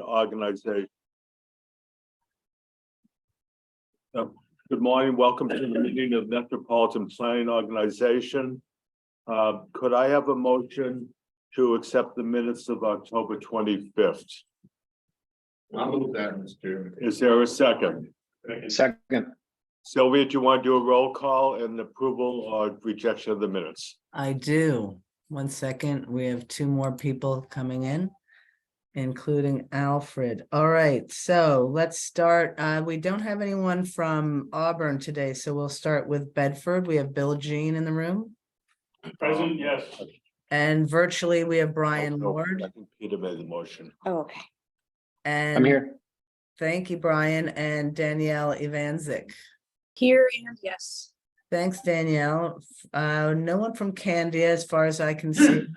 Organization. Good morning. Welcome to the meeting of Metropolitan Planning Organization. Could I have a motion to accept the minutes of October 25th? I'll move that, Mr. Chairman. Is there a second? Second. Sylvia, do you want to do a roll call and approval or rejection of the minutes? I do. 1 second. We have 2 more people coming in, including Alfred. All right, so let's start. We don't have anyone from Auburn today, so we'll start with Bedford. We have Bill Jean in the room. Present, yes. And virtually, we have Brian Oh, Ward. I think Peter made the motion. Oh, okay. And I'm here. thank you, Brian, and Danielle Ivanzik. Here and yes. Thanks, Danielle. No one from Candia, as far as I can see.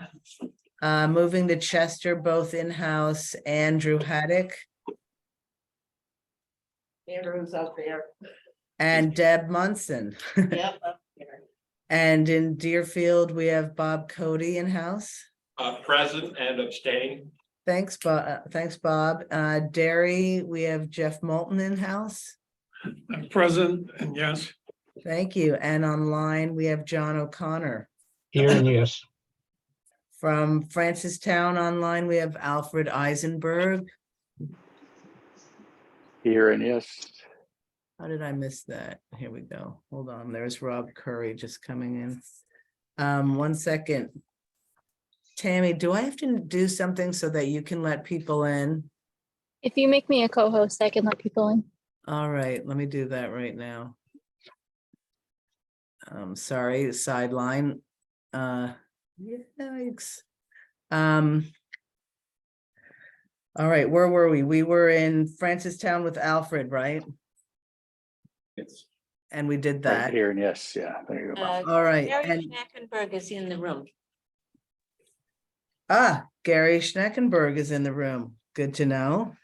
Moving to Chester, both in-house, Andrew Haddock Andrew's up there. and Deb Munson. Yep, up there. And in Deerfield, we have Bob Cody in-house. Present and abstain. Thanks, Bob. Thanks, Bob. Derry, we have Jeff Moulton in-house. I'm present and yes. Thank you. And online, we have John O'Connor. Here and yes. From Francistown online, we have Alfred Eisenberg. Here and yes. How did I miss that? Here we go. Hold on. There's Rob Curry just coming in. 1 second. Tammy, do I have to do something so that you can let people in? If you make me a co-host, I can let people in. All right, let me do that right now. Sorry, sideline. Yikes. All right, where were we? We were in Francistown with Alfred, right? It's And we did right that. here and yes. Yeah, there you go. All right. Gary And Schnackenberg is in the room. Gary Schneckenberg is in the room. Good to know.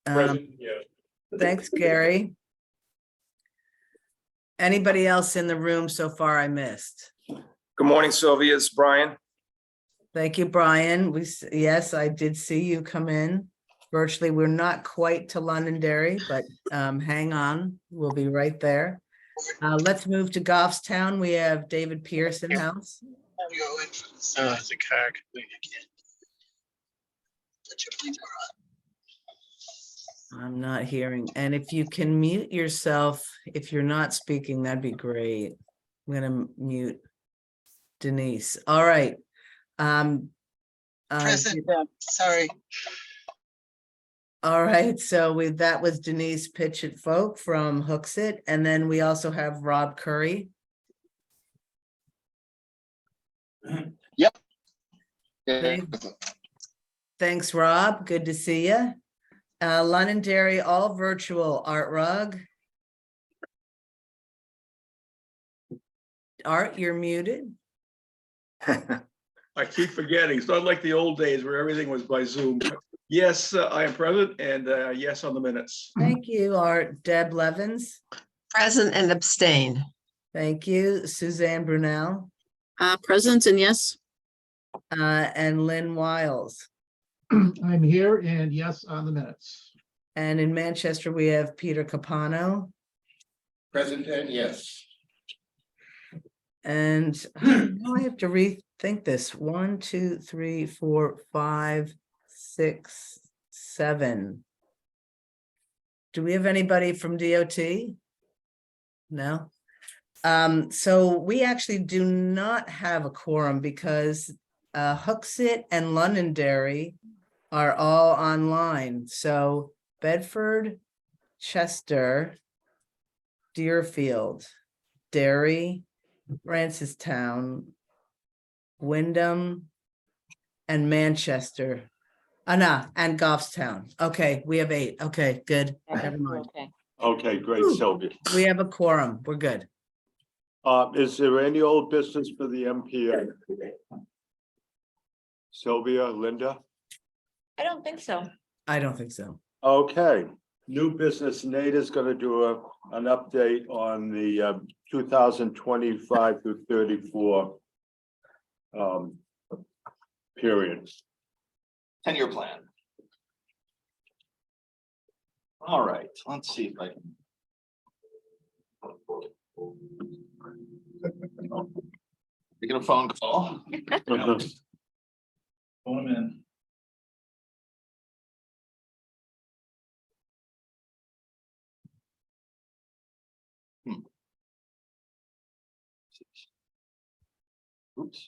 Present, yes. Thanks, Gary. Anybody else in the room so far I missed? Good morning, Sylvia. It's Brian. Thank you, Brian. Yes, I did see you come in virtually. We're not quite to Londonderry, but hang on, we'll be right there. Let's move to Goffstown. We have David Pierce in house. It's a cack. I'm not hearing. And if you can mute yourself, if you're not speaking, that'd be great. I'm gonna mute Denise. All right. Present, sorry. All right, so that was Denise Pitchett Folk from Hooksett, and then we also have Rob Curry. Yep. Thanks, Rob. Good to see you. Londonderry, all virtual. Art Rugg. Art, you're muted. I keep forgetting. It's not like the old days where everything was by Zoom. Yes, I am present and yes on the minutes. Thank you, Art. Deb Levins. Present and abstain. Thank you. Suzanne Brunel. Present and yes. And Lynn Wiles. I'm here and yes on the minutes. And in Manchester, we have Peter Capano. Present and yes. And now I have to rethink this. 1, 2, 3, 4, 5, 6, 7. Do we have anybody from DOT? No. So we actually do not have a quorum because Hooksett and Londonderry are all online. So Bedford, Chester, Deerfield, Derry, Francistown, Wyndham, and Manchester. And Goffstown. Okay, we have 8. Okay, good. Never mind. Okay. Okay, great, Sylvia. We have a quorum. We're good. Is there any old business for the MPO? Sylvia, Linda? I don't think so. I don't think so. Okay, new business. Nate is going to do an update on the 2025 through 34 period. 10-year plan. All right, let's see if I can. Making a phone call. Phone him in. Oops.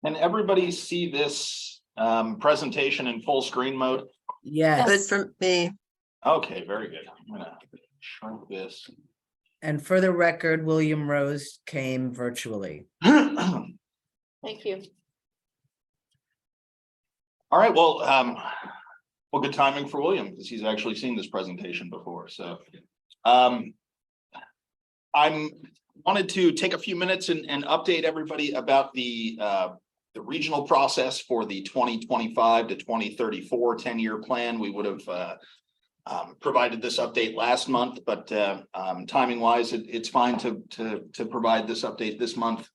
Can everybody see this presentation in full screen mode? Good Yes, for me. Okay, very good. I'm gonna shrink this. and for the record, William Rose came virtually. Thank you. All right, well, good timing for William because he's actually seen this presentation before. So I wanted to take a few minutes and update everybody about the regional process for the 2025 to 2034 10-year plan. We would have provided this update last month, but timing wise, it's fine to provide this update this month.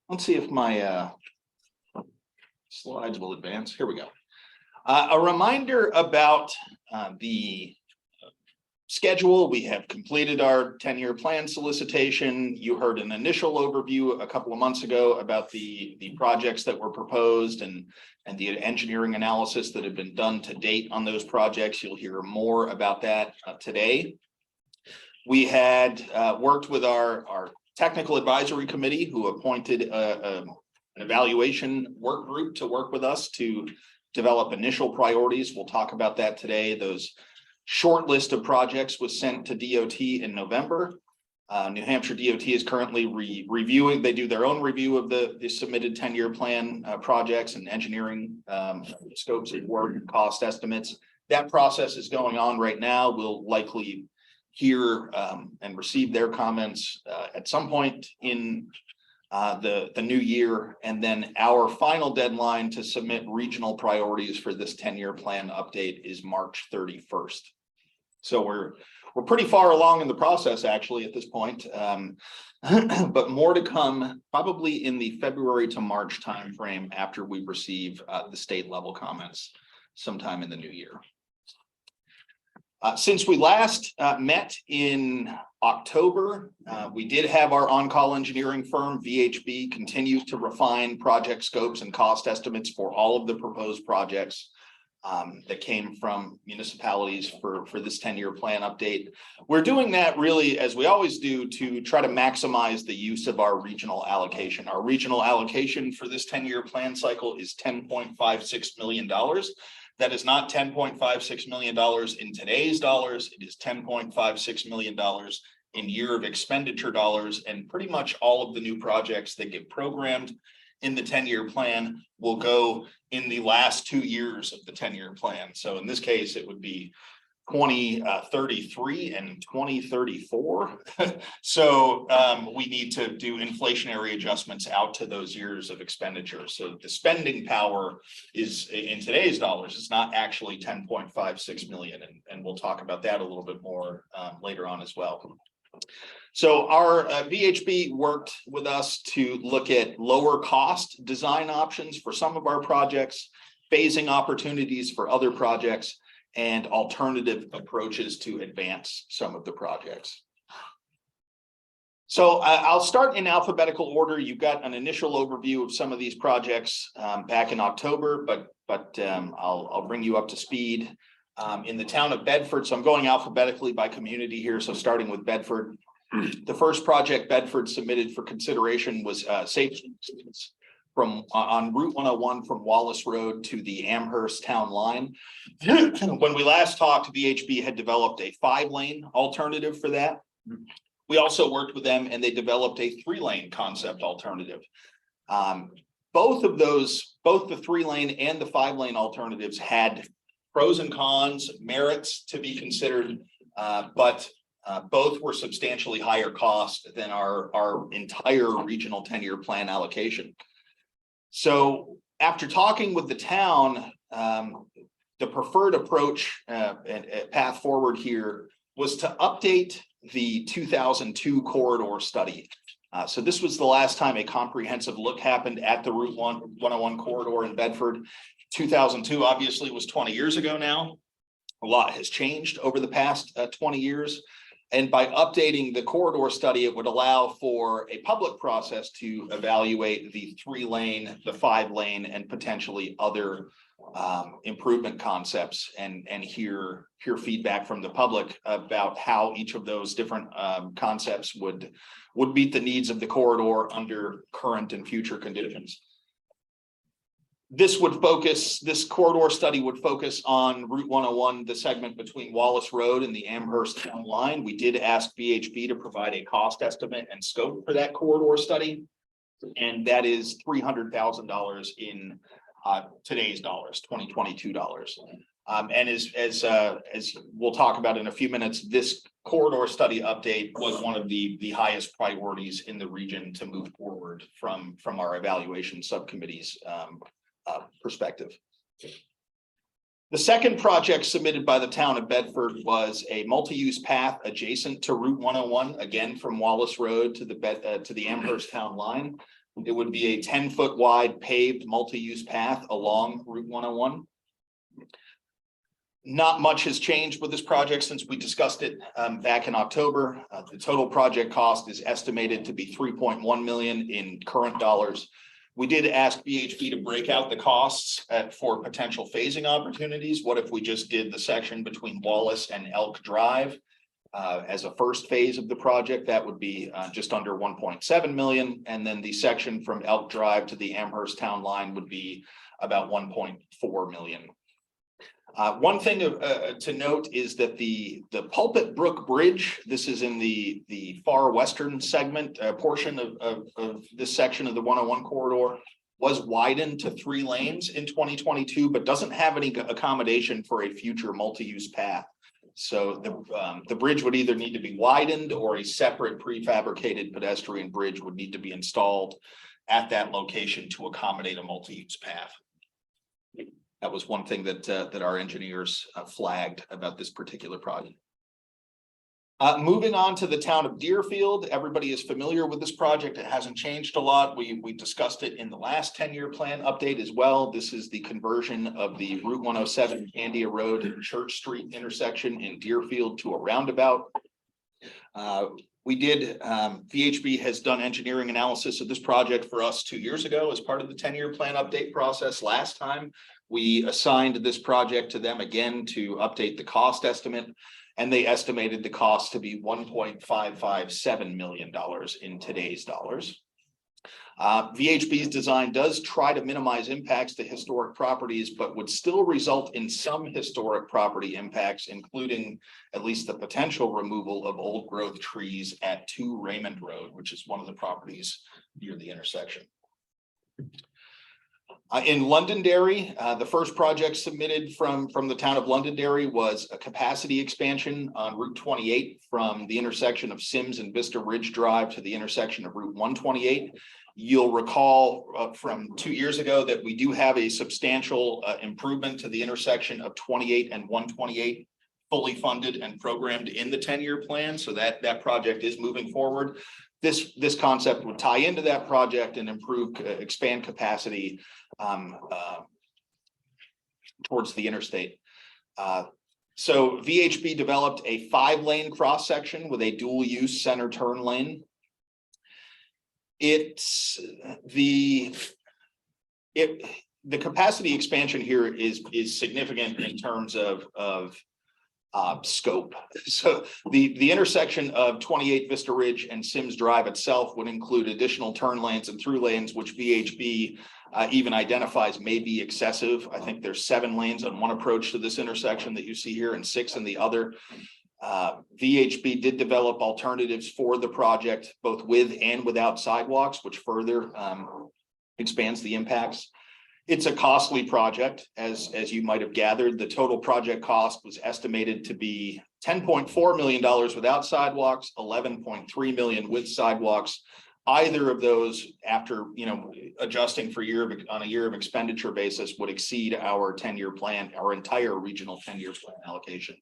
Let's see if my slides will advance. Here we go. A reminder about the schedule. We have completed our 10-year plan solicitation. You heard an initial overview a couple of months ago about the projects that were proposed and the engineering analysis that had been done to date on those projects. You'll hear more about that today. We had worked with our technical advisory committee, who appointed an evaluation work group to work with us to develop initial priorities. We'll talk about that today. Those short list of projects was sent to DOT in November. New Hampshire DOT is currently reviewing. They do their own review of the submitted 10-year plan projects and engineering scopes of work and cost estimates. That process is going on right now. We'll likely hear and receive their comments at some point in the new year, and then our final deadline to submit regional priorities for this 10-year plan update is March 31st. So we're pretty far along in the process actually at this point, but more to come probably in the February to March timeframe after we receive the state level comments sometime in the new year. Since we last met in October, we did have our on-call engineering firm, VHB, continue to refine project scopes and cost estimates for all of the proposed projects that came from municipalities for this 10-year plan update. We're doing that really, as we always do, to try to maximize the use of our regional allocation. Our regional allocation for this 10-year plan cycle is $10.56 million. That is not $10.56 million in today's dollars. It is $10.56 million in year of expenditure dollars, and pretty much all of the new projects that get programmed in the 10-year plan will go in the last 2 years of the 10-year plan. So in this case, it would be 2033 and 2034. So we need to do inflationary adjustments out to those years of expenditure. So the spending power is in today's dollars, it's not actually 10.56 million. And we'll talk about that a little bit more later on as well. So our VHB worked with us to look at lower cost design options for some of our projects, phasing opportunities for other projects, and alternative approaches to advance some of the projects. So I'll start in alphabetical order. You've got an initial overview of some of these projects back in October, but I'll bring you up to speed. In the town of Bedford, so I'm going alphabetically by community here, so starting with Bedford. The first project Bedford submitted for consideration was safety from on Route 101 from Wallace Road to the Amherst town line. When we last talked, VHB had developed a 5-lane alternative for that. We also worked with them and they developed a 3-lane concept alternative. Both of those, both the 3-lane and the 5-lane alternatives had pros and cons, merits to be considered, but Both were substantially higher cost than our entire regional 10-year plan allocation. So after talking with the town, the preferred approach and path forward here was to update the 2002 corridor study. So this was the last time a comprehensive look happened at the Route 101 corridor in Bedford. 2002 obviously was 20 years ago now. A lot has changed over the past 20 years. And by updating the corridor study, it would allow for a public process to evaluate the 3-lane, the 5-lane, and potentially other improvement concepts and hear feedback from the public about how each of those different concepts would meet the needs of the corridor under current and future conditions. This corridor study would focus on Route 101, the segment between Wallace Road and the Amherst Town Line. We did ask VHB to provide a cost estimate and scope for that corridor study, and that is $300,000 in today's dollars, 2022 dollars. And as we'll talk about in a few minutes, this corridor study update was one of the highest priorities in the region to move forward from our evaluation subcommittee's perspective. The second project submitted by the town of Bedford was a multi-use path adjacent to Route 101, again from Wallace Road to the Amherst Town Line. It would be a 10-foot wide paved multi-use path along Route 101. Not much has changed with this project since we discussed it back in October. The total project cost is estimated to be $3.1 million in current dollars. We did ask BHP to break out the costs for potential phasing opportunities. What if we just did the section between Wallace and Elk Drive as a first phase of the project? That would be just under 1.7 million. And then the section from Elk Drive to the Amherst Town Line would be about 1.4 million. One thing to note is that the Pulpit Brook Bridge, this is in the far western segment portion of this section of the 101 corridor, was widened to 3 lanes in 2022, but doesn't have any accommodation for a future multi-use path. So the bridge would either need to be widened or a separate prefabricated pedestrian bridge would need to be installed at that location to accommodate a multi-use path. That was one thing that our engineers flagged about this particular project. Moving on to the town of Deerfield, everybody is familiar with this project. It hasn't changed a lot. We discussed it in the last 10-year plan update as well. This is the conversion of the Route 107 Candia Road and Church Street intersection in Deerfield to a roundabout. VHB has done engineering analysis of this project for us 2 years ago as part of the 10-year plan update process. Last time we assigned this project to them again to update the cost estimate, and they estimated the cost to be $1.557 million in today's dollars. VHB's design does try to minimize impacts to historic properties, but would still result in some historic property impacts, including at least the potential removal of old growth trees at 2 Raymond Road, which is one of the properties near the intersection. In Londonderry, the first project submitted from the town of Londonderry was a capacity expansion on Route 28 from the intersection of Sims and Vista Ridge Drive to the intersection of Route 128. You'll recall from 2 years ago that we do have a substantial improvement to the intersection of 28 and 128 fully funded and programmed in the 10-year plan. So that project is moving forward. This concept would tie into that project and expand capacity towards the interstate. So VHB developed a 5-lane cross section with a dual use center turn lane. The capacity expansion here is significant in terms of scope. So the intersection of 28 Vista Ridge and Sims Drive itself would include additional turn lanes and through lanes, which VHB even identifies may be excessive. I think there's 7 lanes on one approach to this intersection that you see here and 6 in the other. VHB did develop alternatives for the project, both with and without sidewalks, which further expands the impacts. It's a costly project, as you might have gathered. The total project cost was estimated to be $10.4 million without sidewalks, $11.3 million with sidewalks. Either of those, after adjusting for on a year of expenditure basis, would exceed our 10-year plan, our entire regional 10-year plan allocation.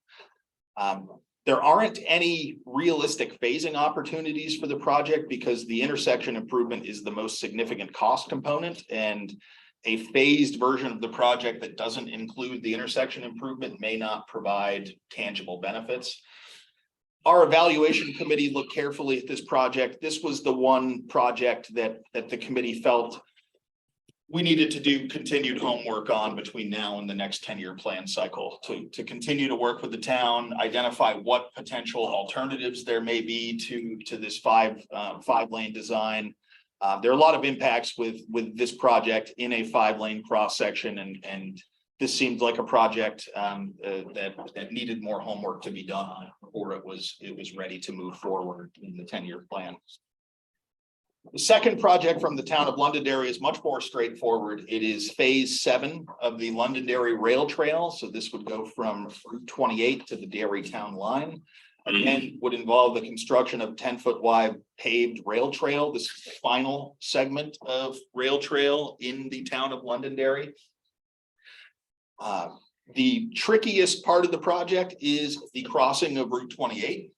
There aren't any realistic phasing opportunities for the project because the intersection improvement is the most significant cost component, and a phased version of the project that doesn't include the intersection improvement may not provide tangible benefits. Our evaluation committee looked carefully at this project. This was the one project that the committee felt we needed to do continued homework on between now and the next 10-year plan cycle to continue to work with the town, identify what potential alternatives there may be to this five-lane design. There are a lot of impacts with this project in a 5-lane cross section, and this seemed like a project that needed more homework to be done on before it was ready to move forward in the 10-year plan. The second project from the town of Londonderry is much more straightforward. It is phase 7 of the Londonderry Rail Trail. So this would go from Route 28 to the Derry town line. Again, would involve the construction of 10-foot wide paved rail trail. This is the final segment of rail trail in the town of Londonderry. The trickiest part of the project is the crossing of Route 28.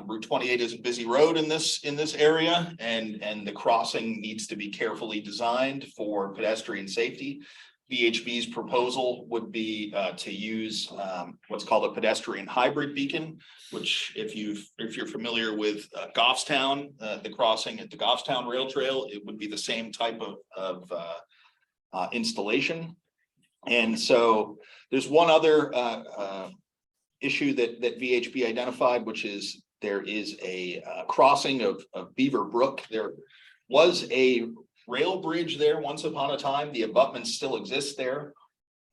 Route 28 is a busy road in this area, and the crossing needs to be carefully designed for pedestrian safety. VHB's proposal would be to use what's called a pedestrian hybrid beacon, which if you're familiar with Goffstown, the crossing at the Goffstown Rail Trail, it would be the same type of installation. And so there's one other issue that VHB identified, which is there is a crossing of Beaver Brook. There was a rail bridge there once upon a time. The abutment still exists there.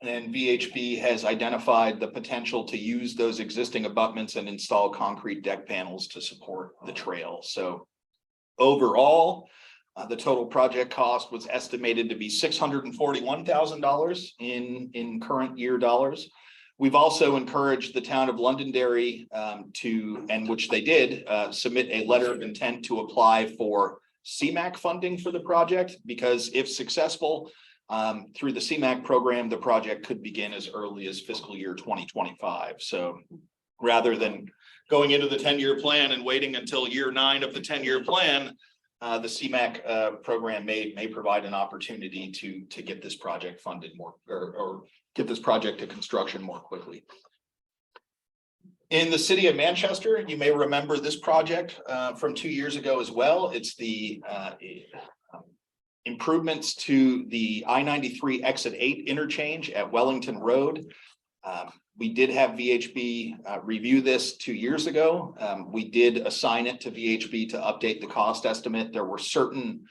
And VHB has identified the potential to use those existing abutments and install concrete deck panels to support the trail. So overall, the total project cost was estimated to be $641,000 in current year dollars. We've also encouraged the town of Londonderry and which they did, submit a letter of intent to apply for CMAQ funding for the project, because if successful through the CMAQ program, the project could begin as early as fiscal year 2025. So rather than going into the 10-year plan and waiting until year 9 of the 10-year plan, the CMAQ program may provide an opportunity to get this project funded more, or get this project to construction more quickly. In the city of Manchester, you may remember this project from 2 years ago as well. It's the improvements to the I-93 exit 8 interchange at Wellington Road. We did have VHB review this 2 years ago. We did assign it to VHB to update the cost estimate. There were certain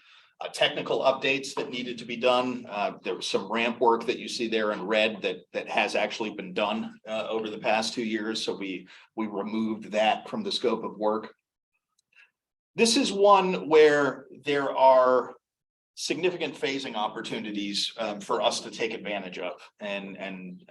technical updates that needed to be done. There was some ramp work that you see there in red that has actually been done over the past 2 years. So we removed that from the scope of work. This is one where there are significant phasing opportunities for us to take advantage of. And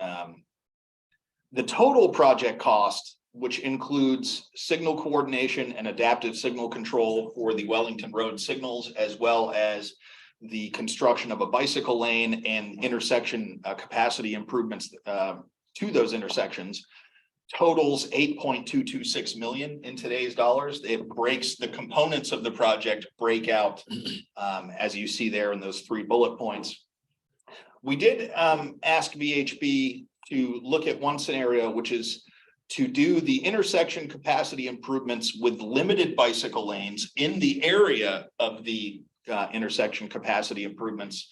the total project cost, which includes signal coordination and adaptive signal control for the Wellington Road signals, as well as the construction of a bicycle lane and intersection capacity improvements to those intersections, totals $8.226 million in today's dollars. It breaks, the components of the project break out as you see there in those 3 bullet points. We did ask VHB to look at one scenario, which is to do the intersection capacity improvements with limited bicycle lanes in the area of the intersection capacity improvements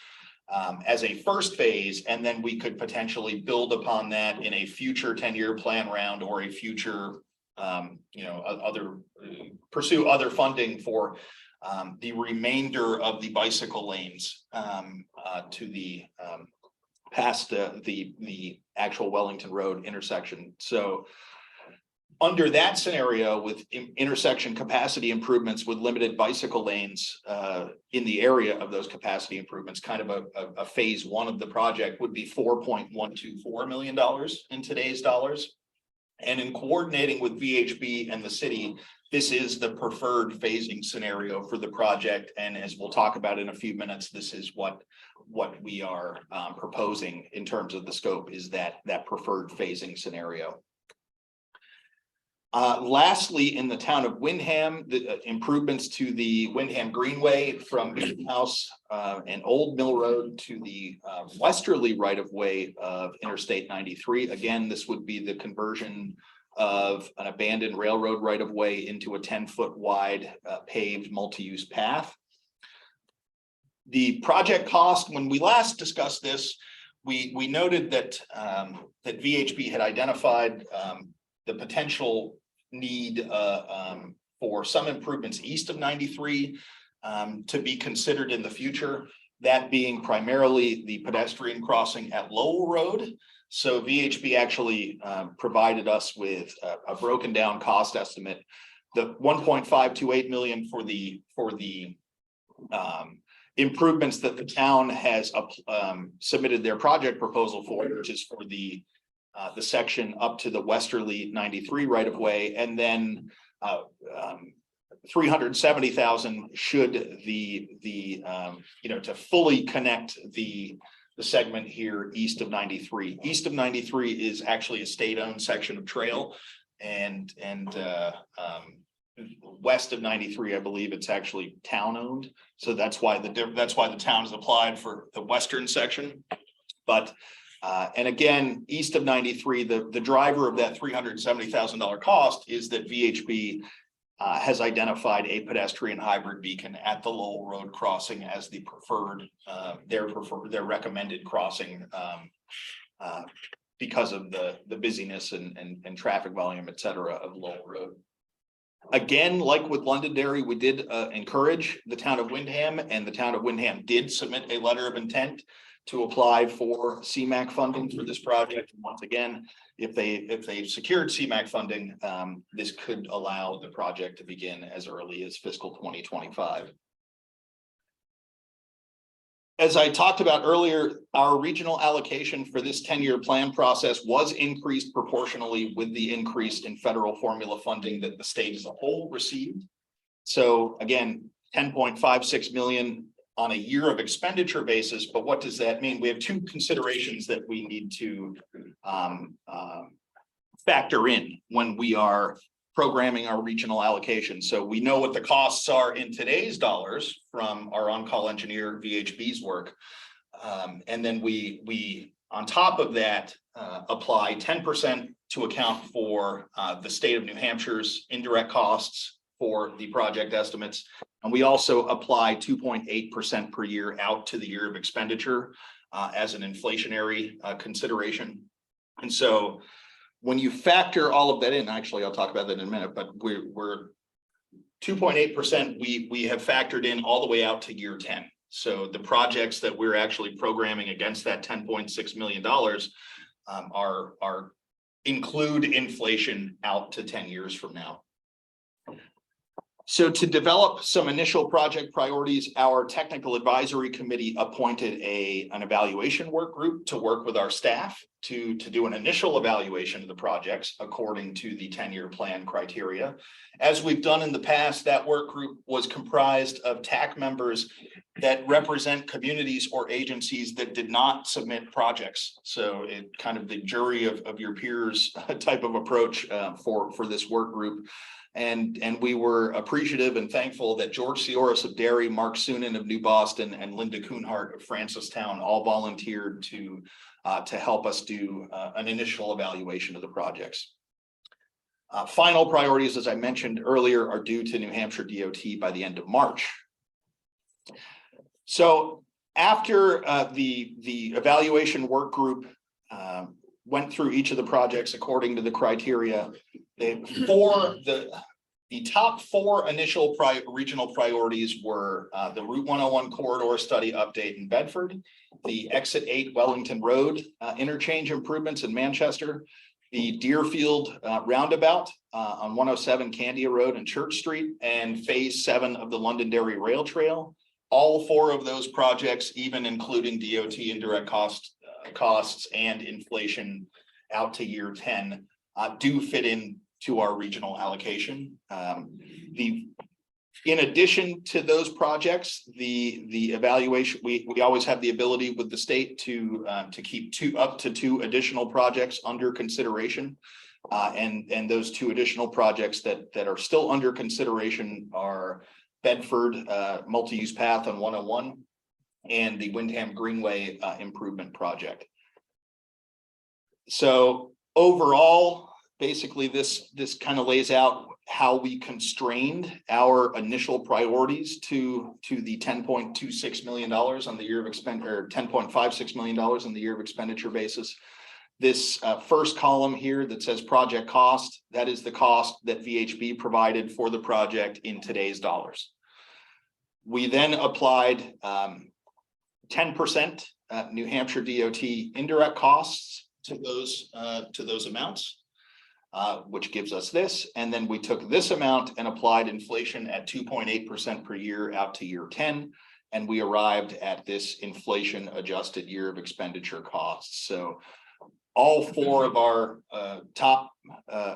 as a first phase, and then we could potentially build upon that in a future 10-year plan round or a future, pursue other funding for the remainder of the bicycle lanes to the past the actual Wellington Road intersection. So under that scenario with intersection capacity improvements with limited bicycle lanes in the area of those capacity improvements, kind of a phase one of the project would be $4.124 million in today's dollars. And in coordinating with VHB and the city, this is the preferred phasing scenario for the project. And as we'll talk about in a few minutes, this is what we are proposing in terms of the scope, is that preferred phasing scenario. Lastly, in the town of Windham, the improvements to the Windham Greenway from Meeting House and Old Mill Road to the westerly right-of-way of Interstate 93. Again, this would be the conversion of an abandoned railroad right-of-way into a 10-foot wide paved multi-use path. The project cost, when we last discussed this, we noted that that VHB had identified the potential need for some improvements east of 93 to be considered in the future, that being primarily the pedestrian crossing at Lowell Road. So VHB actually provided us with a broken down cost estimate. The 1.528 million for the improvements that the town has submitted their project proposal for, which is for the section up to the westerly 93 right of way, and then 370,000 should to fully connect the segment here east of 93. East of 93 is actually a state-owned section of trail, and west of 93, I believe it's actually town-owned. So that's why the town has applied for the western section, but. And again, east of 93, the driver of that $370,000 cost is that VHB has identified a pedestrian hybrid beacon at the Lowell Road crossing as the preferred, their recommended crossing because of the busyness and traffic volume, et cetera, of Lowell Road. Again, like with Londonderry, we did encourage the town of Windham, and the town of Windham did submit a letter of intent to apply for CMAQ funding for this project. And once again, if they secured CMAQ funding, this could allow the project to begin as early as fiscal 2025. As I talked about earlier, our regional allocation for this 10-year plan process was increased proportionally with the increase in federal formula funding that the state as a whole received. So again, 10.56 million on a year of expenditure basis. But what does that mean? We have two considerations that we need to factor in when we are programming our regional allocation. So we know what the costs are in today's dollars from our on-call engineer VHB's work. And then we on top of that, apply 10% to account for the state of New Hampshire's indirect costs for the project estimates. And we also apply 2.8% per year out to the year of expenditure as an inflationary consideration. And so when you factor all of that in, actually, I'll talk about that in a minute, but we're 2.8%, we have factored in all the way out to year 10. So the projects that we're actually programming against that $10.6 million are include inflation out to 10 years from now. So to develop some initial project priorities, our technical advisory committee appointed an evaluation work group to work with our staff to do an initial evaluation of the projects according to the 10-year plan criteria. As we've done in the past, that work group was comprised of TAC members that represent communities or agencies that did not submit projects. So it kind of the jury of your peers type of approach for this work group. And we were appreciative and thankful that George Sioris of Derry, Mark Sunan of New Boston, and Linda Kuhnhart of Francistown all volunteered to help us do an initial evaluation of the projects. Final priorities, as I mentioned earlier, are due to New Hampshire DOT by the end of March. So after the evaluation work group went through each of the projects according to the criteria, the top four initial regional priorities were the Route 101 corridor study update in Bedford, the Exit 8 Wellington Road interchange improvements in Manchester, the Deerfield roundabout on 107 Candia Road and Church Street, and phase 7 of the Londonderry Rail Trail. All 4 of those projects, even including DOT indirect costs and inflation out to year 10, do fit into our regional allocation. In addition to those projects, the evaluation, we always have the ability with the state to keep up to 2 additional projects under consideration. And those 2 additional projects that are still under consideration are Bedford multi-use path on 101 and the Windham Greenway improvement project. So overall, basically this kind of lays out how we constrained our initial priorities to the $10.26 million on the year of expenditure, $10.56 million on the year of expenditure basis. This first column here that says project cost, that is the cost that VHB provided for the project in today's dollars. We then applied 10% New Hampshire DOT indirect costs to those amounts. Which gives us this, and then we took this amount and applied inflation at 2.8% per year out to year 10, and we arrived at this inflation adjusted year of expenditure costs. So all 4 of our top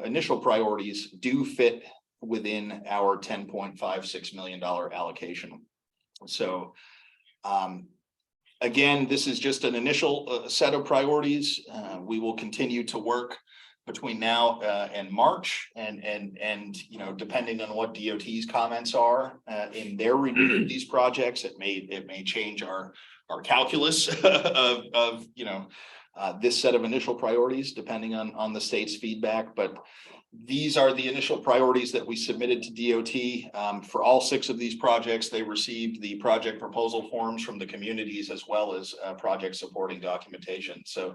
initial priorities do fit within our $10.56 million allocation. So again, this is just an initial set of priorities. We will continue to work between now and March, and depending on what DOT's comments are in their review of these projects, it may change our calculus of this set of initial priorities depending on the state's feedback. But these are the initial priorities that we submitted to DOT. For all 6 of these projects, they received the project proposal forms from the communities as well as project supporting documentation. So,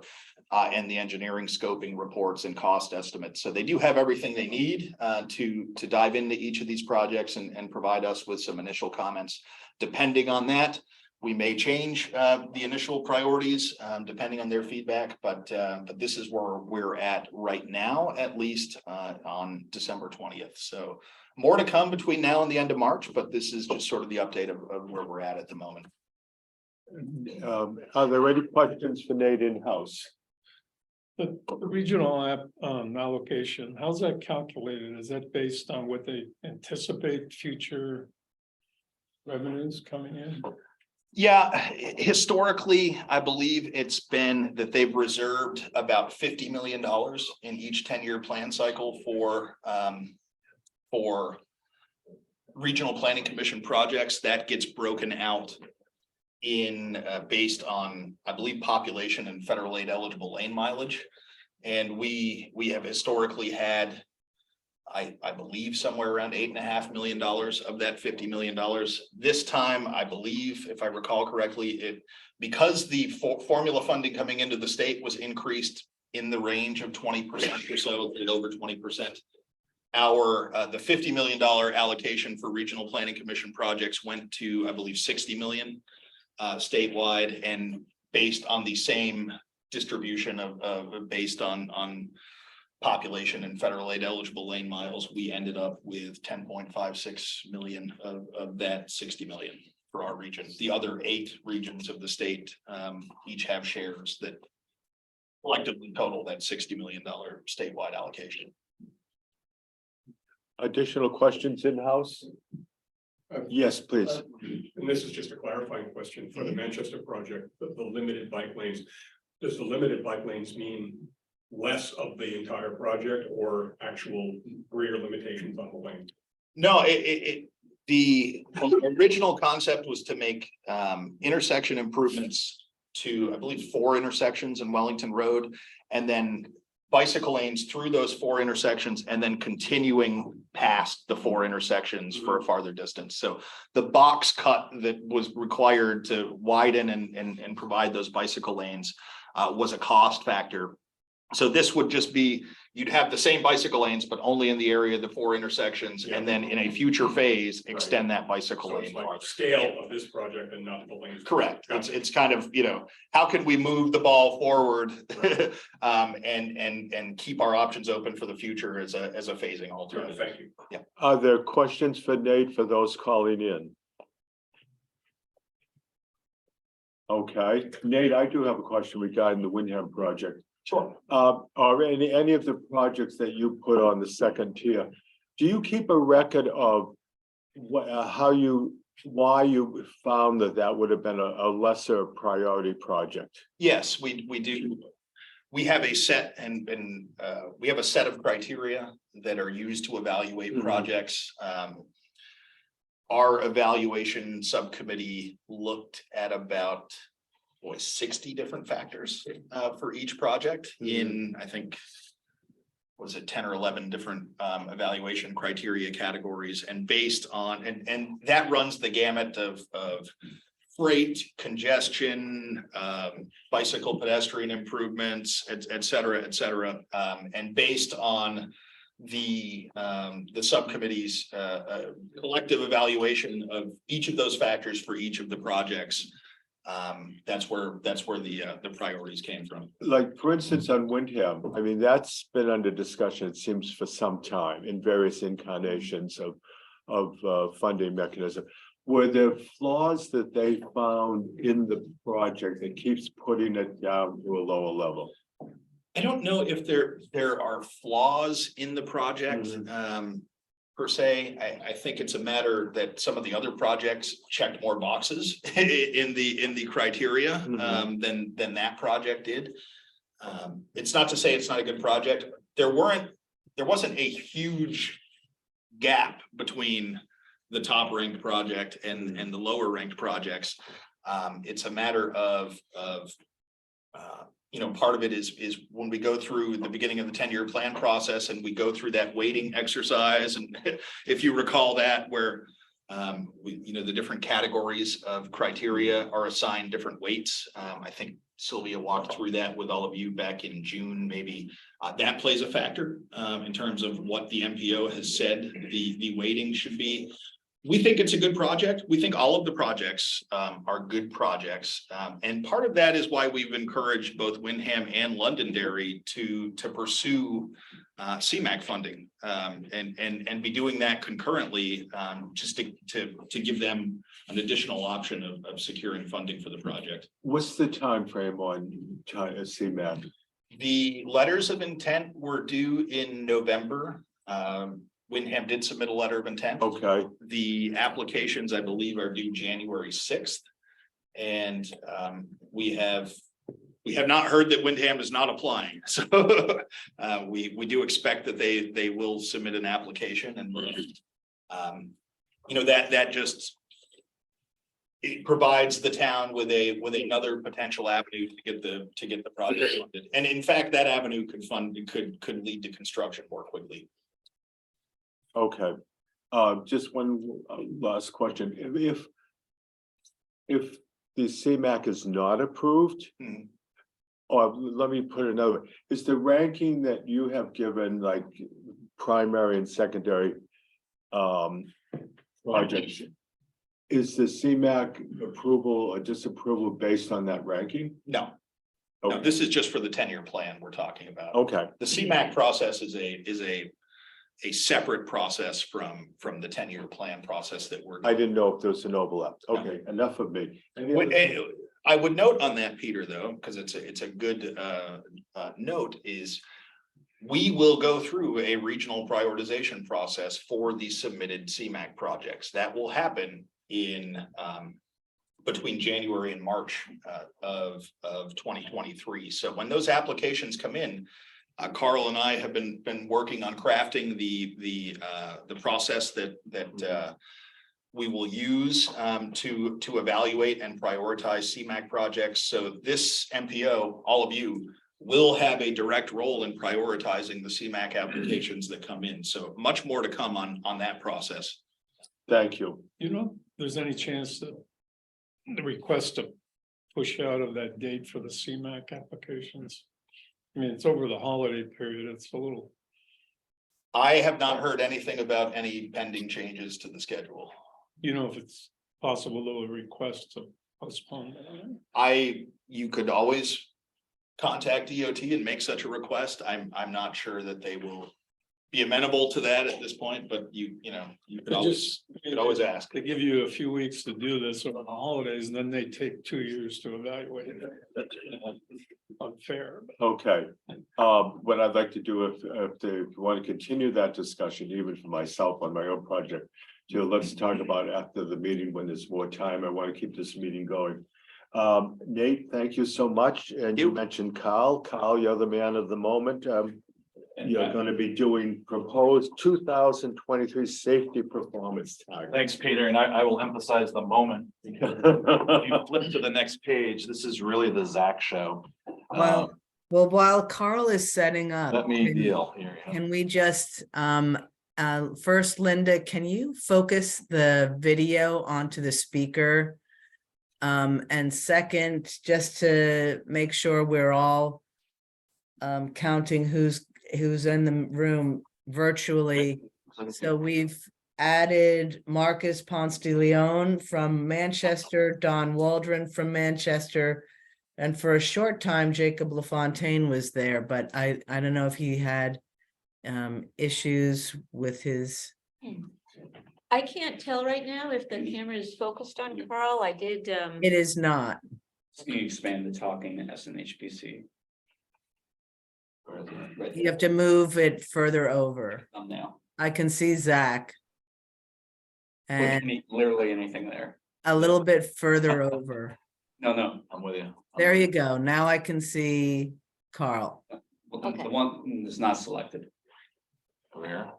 and the engineering scoping reports and cost estimates. So they do have everything they need to dive into each of these projects and provide us with some initial comments. Depending on that, we may change the initial priorities depending on their feedback, but this is where we're at right now, at least on December 20th. So more to come between now and the end of March, but this is just sort of the update of where we're at the moment. Are there any questions for Nate in-house? The regional allocation, how's that calculated? Is that based on what they anticipate future revenues coming in? Yeah, historically, I believe it's been that they've reserved about $50 million in each 10-year plan cycle for regional planning commission projects. That gets broken out in based on, I believe, population and federal aid eligible lane mileage. And we have historically had, I believe, somewhere around $8.5 million of that $50 million. This time, I believe, if I recall correctly, because the formula funding coming into the state was increased in the range of 20% or so, over 20%. The $50 million allocation for regional planning commission projects went to, I believe, 60 million statewide, and based on the same distribution of based on population and federal aid eligible lane miles, we ended up with 10.56 million of that 60 million for our region. The other 8 regions of the state each have shares that collectively total that $60 million statewide allocation. Additional questions in-house? Yes, please. And this is just a clarifying question for the Manchester project, the limited bike lanes. Does the limited bike lanes mean less of the entire project or actual greater limitations on the lane? No, the original concept was to make intersection improvements to, I believe, 4 intersections in Wellington Road, and then bicycle lanes through those 4 intersections, and then continuing past the 4 intersections for a farther distance. So the box cut that was required to widen and provide those bicycle lanes was a cost factor. So this would just be you'd have the same bicycle lanes, but only in the area of the 4 intersections, and then in a future phase, extend that bicycle So it's lane. like farther. scale of this project and not the length. Correct. Gotcha. It's kind of, how can we move the ball forward and keep our options open for the future as a phasing alternative. Thank you. Are there questions for Nate for those calling in? Okay, Nate, I do have a question regarding the Wyndham project. Sure. Or any of the projects that you put on the second tier, do you keep a record of what, why you found that would have been a lesser priority project? Yes, we do. We have a set we have a set of criteria that are used to evaluate projects. Our evaluation subcommittee looked at about 60 different factors for each project in, I think, was it 10 or 11 different evaluation criteria categories, and based on and that runs the gamut of freight, congestion, bicycle pedestrian improvements, et cetera, and based on the subcommittee's collective evaluation of each of those factors for each of the projects. That's where the priorities came from. Like, for instance, on Wyndham, I mean, that's been under discussion, it seems, for some time in various incarnations of funding mechanism. Were there flaws that they found in the project that keeps putting it down to a lower level? I don't know if there are flaws in the project per se. I think it's a matter that some of the other projects checked more boxes in the criteria than that project did. It's not to say it's not a good project. There wasn't a huge gap between the top ranked project and the lower ranked projects. It's a matter of part of it is when we go through the beginning of the 10-year plan process and we go through that weighting exercise. And if you recall that, where the different categories of criteria are assigned different weights. I think Sylvia walked through that with all of you back in June, maybe. That plays a factor in terms of what the MPO has said the weighting should be. We think it's a good project. We think all of the projects are good projects. And part of that is why we've encouraged both Wyndham and Londonderry to pursue CMAQ funding and be doing that concurrently, just to give them an additional option of securing funding for the project. What's the time frame on CMAQ? The letters of intent were due in November. Wyndham did submit a letter of intent. Okay. The applications, I believe, are due January 6th. And we have not heard that Wyndham is not applying. So we do expect that they will submit an application, and that just it provides the town with another potential avenue to get the project funded. And in fact, that avenue could lead to construction more quickly. Okay, just one last question. If the CMAQ is not approved, or let me put it another way, is the ranking that you have given, like primary and secondary projects, is the CMAQ approval or disapproval based on that ranking? No. Okay. No, this is just for the 10-year plan we're talking about. Okay. The CMAQ process is a separate process from the 10-year plan process that we're. I didn't know if there was an overlap. Okay, enough of me. I would note on that, Peter, though, because it's a good note, is we will go through a regional prioritization process for the submitted CMAQ projects. That will happen in between January and March of 2023. So when those applications come in, Carl and I have been working on crafting the process that we will use to evaluate and prioritize CMAQ projects. So this MPO, all of you, will have a direct role in prioritizing the CMAQ applications that come in. So much more to come on that process. Thank you. There's any chance that the request to push out of that date for the CMAQ applications? I mean, it's over the holiday period. It's a little, I have not heard anything about any pending changes to the schedule. you know, if it's possible to request to postpone. You could always contact DOT and make such a request. I'm not sure that they will be amenable to that at this point, but you could always ask. They give you a few weeks to do this over the holidays, and then they take 2 years to evaluate it. That's unfair. Okay, what I'd like to do if they want to continue that discussion, even for myself on my own project. Let's talk about after the meeting when there's more time. I want to keep this meeting going. Nate, thank you so much. And you mentioned Carl. Carl, you're the man of the moment. You're going to be doing proposed 2023 safety performance target. Thanks, Peter, and I will emphasize the moment. Because if you flip to the next page, this is really the Zach show. Well, while Carl is setting up. Let me deal here. Can we just, first, Linda, can you focus the video onto the speaker? And second, just to make sure we're all counting who's in the room virtually. So we've added Marcus Ponce de Leon from Manchester, Don Waldron from Manchester, and for a short time, Jacob LaFontaine was there, but I don't know if he had issues with his. I can't tell right now if the camera is focused on Carl. I did. It is not. Can you expand the talking in SNHPC? You have to move it further over. Thumbnail. I can see Zach. And Literally anything there. a little bit further over. No, I'm with you. There you go. Now I can see Carl. Well, the one is not selected. Where?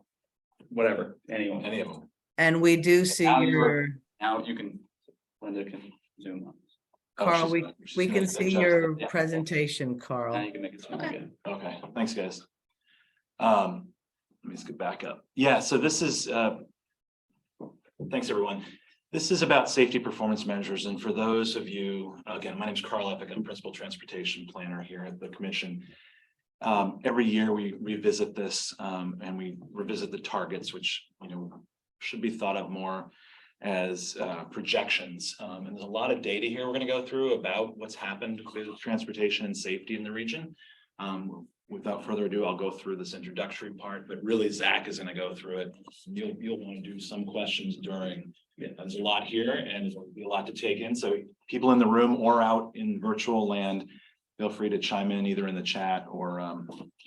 Whatever, any of them. And we do see Now your, Now you can, Linda can zoom on. Carl, we can see your Yeah. presentation, Now Carl. you can make it small again. Okay, thanks, guys. Let me just get back up. Yeah, so this is, thanks, everyone. This is about safety performance measures. And for those of you, again, my name is Carl Eppich. I'm Principal Transportation Planner here at the Commission. Every year we revisit this and we revisit the targets, which, should be thought of more as projections. And there's a lot of data here we're going to go through about what's happened with transportation and safety in the region. Without further ado, I'll go through this introductory part, but really Zach is going to go through it. You'll want to do some questions during. There's a lot here and there'll be a lot to take in. So people in the room or out in virtual land, feel free to chime in either in the chat or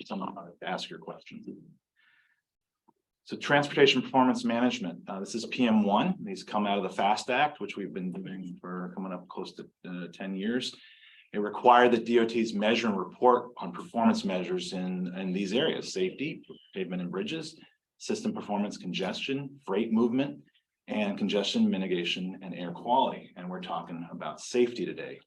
someone to ask your questions. So transportation performance management, this is PM1. These come out of the FAST Act, which we've been doing for coming up close to 10 years. It required that DOTs measure and report on performance measures in these areas: safety, pavement and bridges, system performance, congestion, freight movement, and congestion mitigation and air quality. And we're talking about safety today.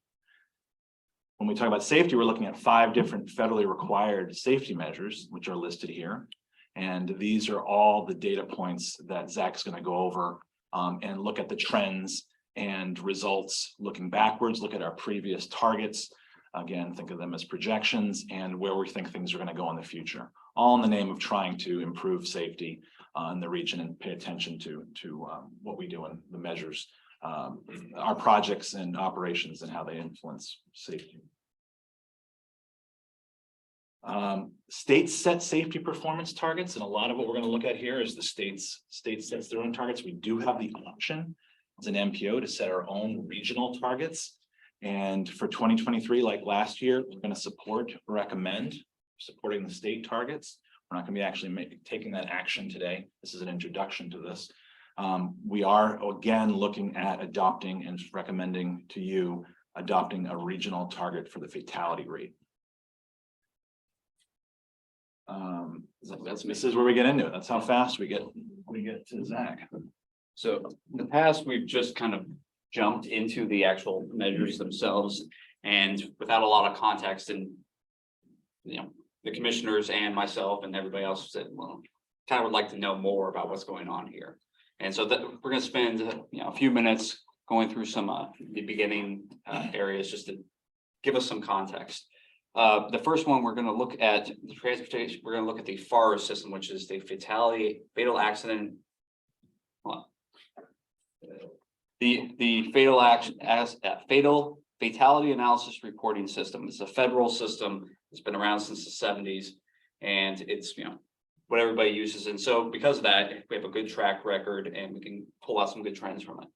When we talk about safety, we're looking at 5 different federally required safety measures, which are listed here. And these are all the data points that Zach's going to go over and look at the trends and results, looking backwards, look at our previous targets. Again, think of them as projections and where we think things are going to go in the future, all in the name of trying to improve safety in the region and pay attention to what we do in the measures, our projects and operations and how they influence safety. States set safety performance targets, and a lot of what we're going to look at here is the states sets their own targets. We do have the option as an MPO to set our own regional targets. And for 2023, like last year, we're going to recommend supporting the state targets. We're not going to be actually taking that action today. This is an introduction to this. We are again looking at adopting and recommending to you adopting a regional target for the fatality rate. This is where we get into it. That's how fast we get to Zach. So in the past, we've just kind of jumped into the actual measures themselves and without a lot of context, and the commissioners and myself and everybody else said, well, kind of would like to know more about what's going on here. And so that we're going to spend a few minutes going through some the beginning areas just to give us some context. The first one, we're gonna look at the transportation, we're gonna look at the FAR system, which is the fatal accident. Hold on. The fatal action as fatal fatality analysis reporting system. It's a federal system. It's been around since the 70s, and it's, you know, what everybody uses. And so because of that, we have a good track record and we can pull out some good trends from it.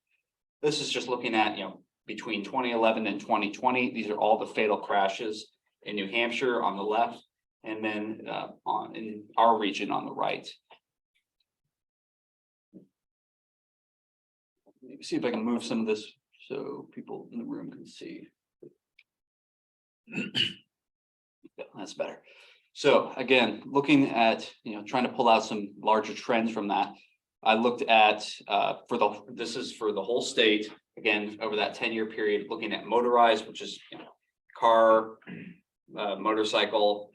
This is just looking at, you know, between 2011 and 2020. These are all the fatal crashes in New Hampshire on the left, and then in our region on the right. Let me see if I can move some of this so people in the room can see. Yeah, that's better. So again, looking at, you know, trying to pull out some larger trends from that. I looked at this is for the whole state, again, over that 10-year period, looking at motorized, which is, you know, car, motorcycle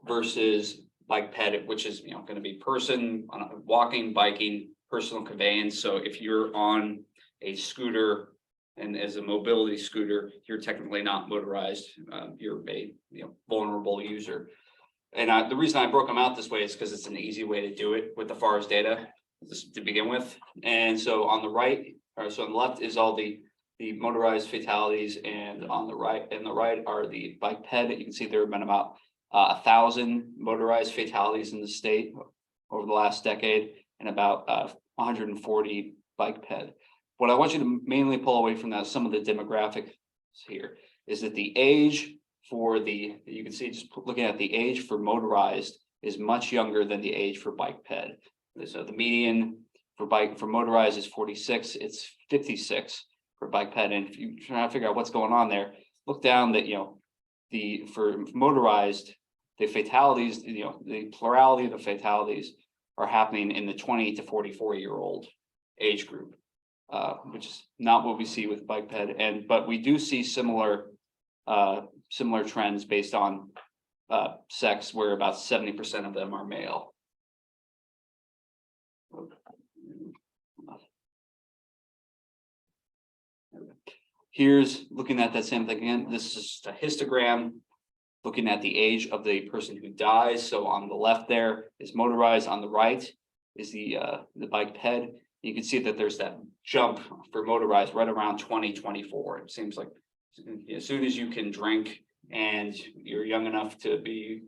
versus bike ped, which is, you know, going to be person on walking, biking, personal conveyance. So if you're on a scooter and as a mobility scooter, you're technically not motorized. You're a, you know, vulnerable user. And the reason I broke them out this way is because it's an easy way to do it with the FARS data to begin with. And so on the right, or so on the left is all the motorized fatalities, and on the right are the bike ped. You can see there have been about 1,000 motorized fatalities in the state over the last decade, and about 140 bike ped. What I want you to mainly pull away from that, some of the demographics here, is that the age for you can see just looking at the age for motorized is much younger than the age for bike ped. So the median for motorized is 46, it's 56 for bike ped. And if you try to figure out what's going on there, look down that, you know, for motorized, the fatalities, you know, the plurality of the fatalities are happening in the 20 to 44-year-old age group, which is not what we see with bike ped. But we do see similar trends based on sex, where about 70% of them are male. Here's looking at that same thing again. This is a histogram looking at the age of the person who dies. So on the left there is motorized, on the right is the bike ped. You can see that there's that jump for motorized right around 2024. It seems like as soon as you can drink and you're young enough to be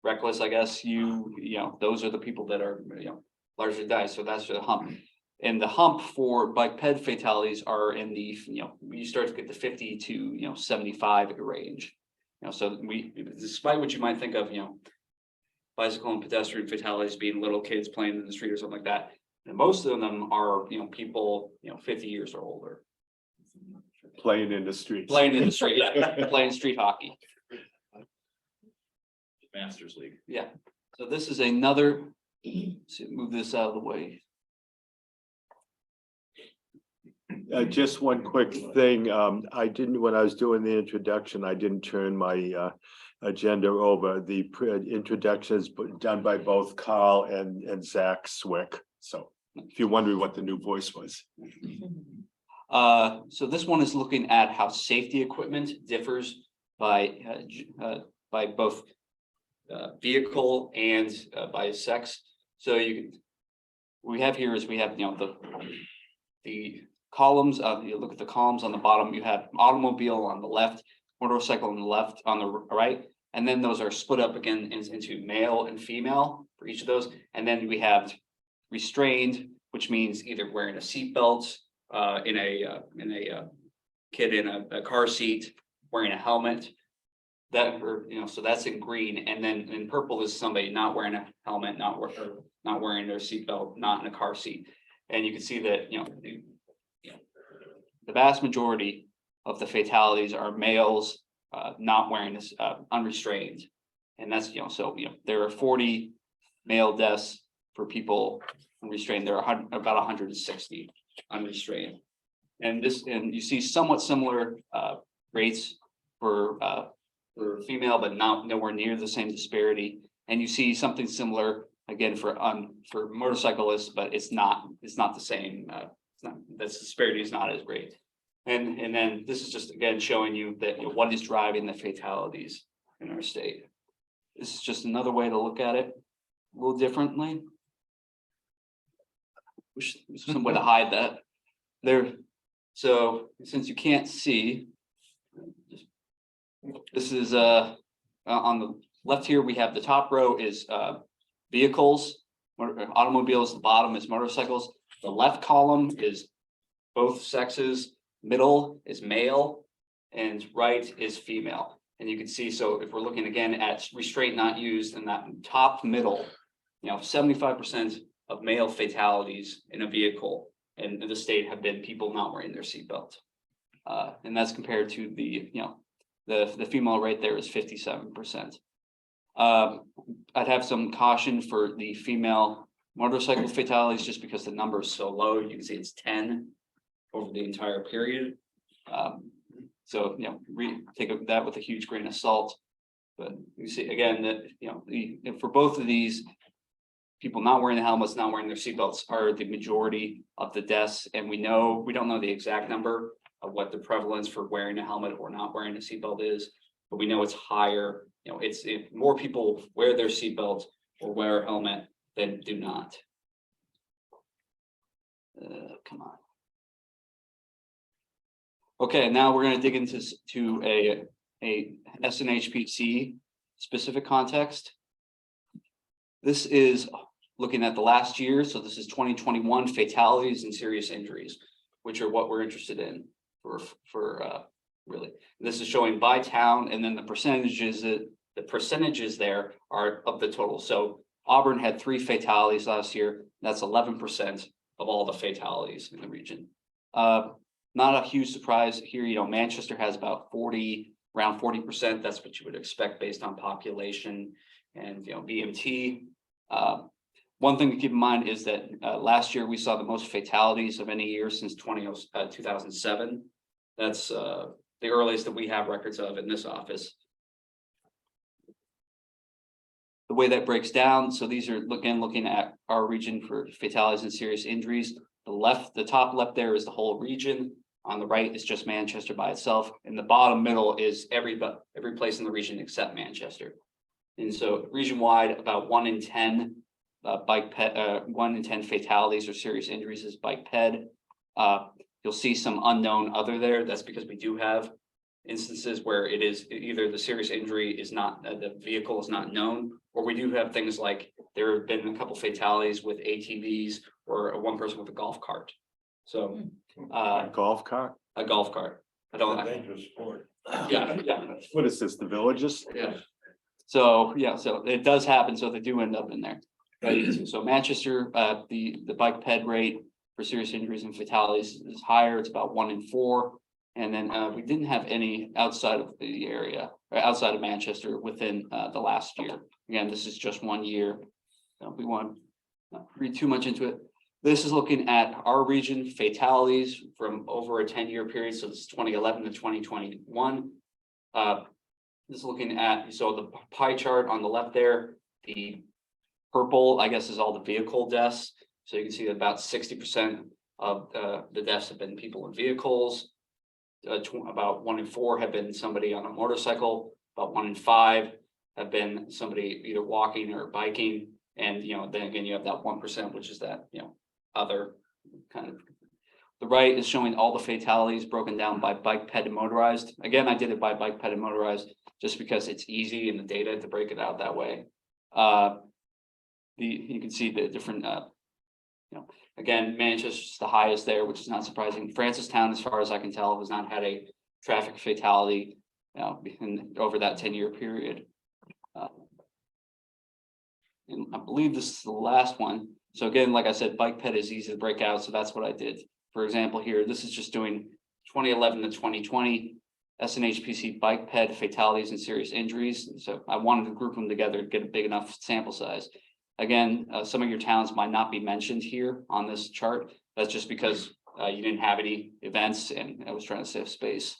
reckless, I guess, you know, those are the people that are, you know, largely die. So that's the hump. And the hump for bike ped fatalities are in the, you know, you start to get the 50 to, you know, 75 range. You know, so despite what you might think of, you know, bicycle and pedestrian fatalities being little kids playing in the street or something like that, and most of them are, you know, people, you know, 50 years or older. Playing in the street. Playing in the street, yeah, playing street hockey. Masters League. Yeah. So this is another, move this out of the way. Just one quick thing. When I was doing the introduction, I didn't turn my agenda over. The introduction is done by both Carl and Zach Swick. So if you're wondering what the new voice was. So this one is looking at how safety equipment differs by both vehicle and by sex. So we have, you know, the columns. You look at the columns on the bottom. You have automobile on the left, motorcycle on the left, on the right, and then those are split up again into male and female for each of those. And then we have restrained, which means either wearing a seatbelt, in a kid in a car seat, wearing a helmet. So that's in green, and then in purple is somebody not wearing a helmet, not wearing their seatbelt, not in a car seat. And you can see that, you know, the vast majority of the fatalities are males not wearing this, unrestrained. And that's, you know, so, you know, there are 40 male deaths for people unrestrained. There are about 160 unrestrained. And you see somewhat similar rates for female, but nowhere near the same disparity. And you see something similar again for motorcyclists, but it's not the same. The disparity is not as great. And then this is just again showing you that what is driving the fatalities in our state. This is just another way to look at it a little differently. Wish there was some way to hide that there. So since you can't see, this is on the left here, we have the top row is vehicles, automobiles, the bottom is motorcycles. The left column is both sexes, middle is male, and right is female. And you can see, so if we're looking again at restraint not used in that top middle, 75% of male fatalities in a vehicle in the state have been people not wearing their seatbelt. And that's compared to the female rate there is 57%. I'd have some caution for the female motorcycle fatalities just because the number is so low. You can see it's 10 over the entire period. So take that with a huge grain of salt. But you see again that for both of these, people not wearing the helmets, not wearing their seatbelts are the majority of the deaths, and we don't know the exact number of what the prevalence for wearing a helmet or not wearing a seatbelt is, but we know it's higher. It's more people wear their seatbelt or wear a helmet than do not. Come on. Okay, now we're going to dig into a SNHPC specific context. This is looking at the last year, so this is 2021 fatalities and serious injuries, which are what we're interested in for really. This is showing by town, and then the percentages there are of the total. So Auburn had 3 fatalities last year. That's 11% of all the fatalities in the region. Not a huge surprise here. Manchester has about around 40%. That's what you would expect based on population and BMT. One thing to keep in mind is that last year we saw the most fatalities of any year since 2007. That's the earliest that we have records of in this office. The way that breaks down, so these are looking at our region for fatalities and serious injuries. The top left there is the whole region. On the right is just Manchester by itself, and the bottom middle is every place in the region except Manchester. And so region-wide, about 1 in 10 1 in 10 fatalities or serious injuries is bike ped. You'll see some unknown other there. That's because we do have instances where it is either the serious injury is not, the vehicle is not known, or we do have things like there have been a couple fatalities with ATVs or one person with a golf cart. So Golf cart? a golf cart. Dangerous sport. Yeah. What is this, the Villages? Yeah. So it does happen. So they do end up in there. Right? So Manchester, the bike ped rate for serious injuries and fatalities is higher. It's about 1 in 4. And then we didn't have any outside of the area or outside of Manchester within the last year. Again, this is just 1 year. We won't read too much into it. This is looking at our region fatalities from over a 10-year period. So this is 2011 to 2021. This is looking at, so the pie chart on the left there, the purple, I guess, is all the vehicle deaths. So you can see that about 60% of the deaths have been people in vehicles. About 1 in 4 have been somebody on a motorcycle. About 1 in 5 have been somebody either walking or biking. And, then again, you have that 1%, which is that, other kind of. The right is showing all the fatalities broken down by bike ped and motorized. Again, I did it by bike ped and motorized just because it's easy in the data to break it out that way. You can see the different, again, Manchester's the highest there, which is not surprising. Francistown, as far as I can tell, has not had a traffic fatality over that 10-year period. And I believe this is the last one. So again, like I said, bike ped is easy to break out. So that's what I did. For example, here, this is just doing 2011 to 2020 SNHPC bike ped fatalities and serious injuries. So I wanted to group them together to get a big enough sample size. Again, some of your towns might not be mentioned here on this chart. That's just because you didn't have any events and I was trying to save space.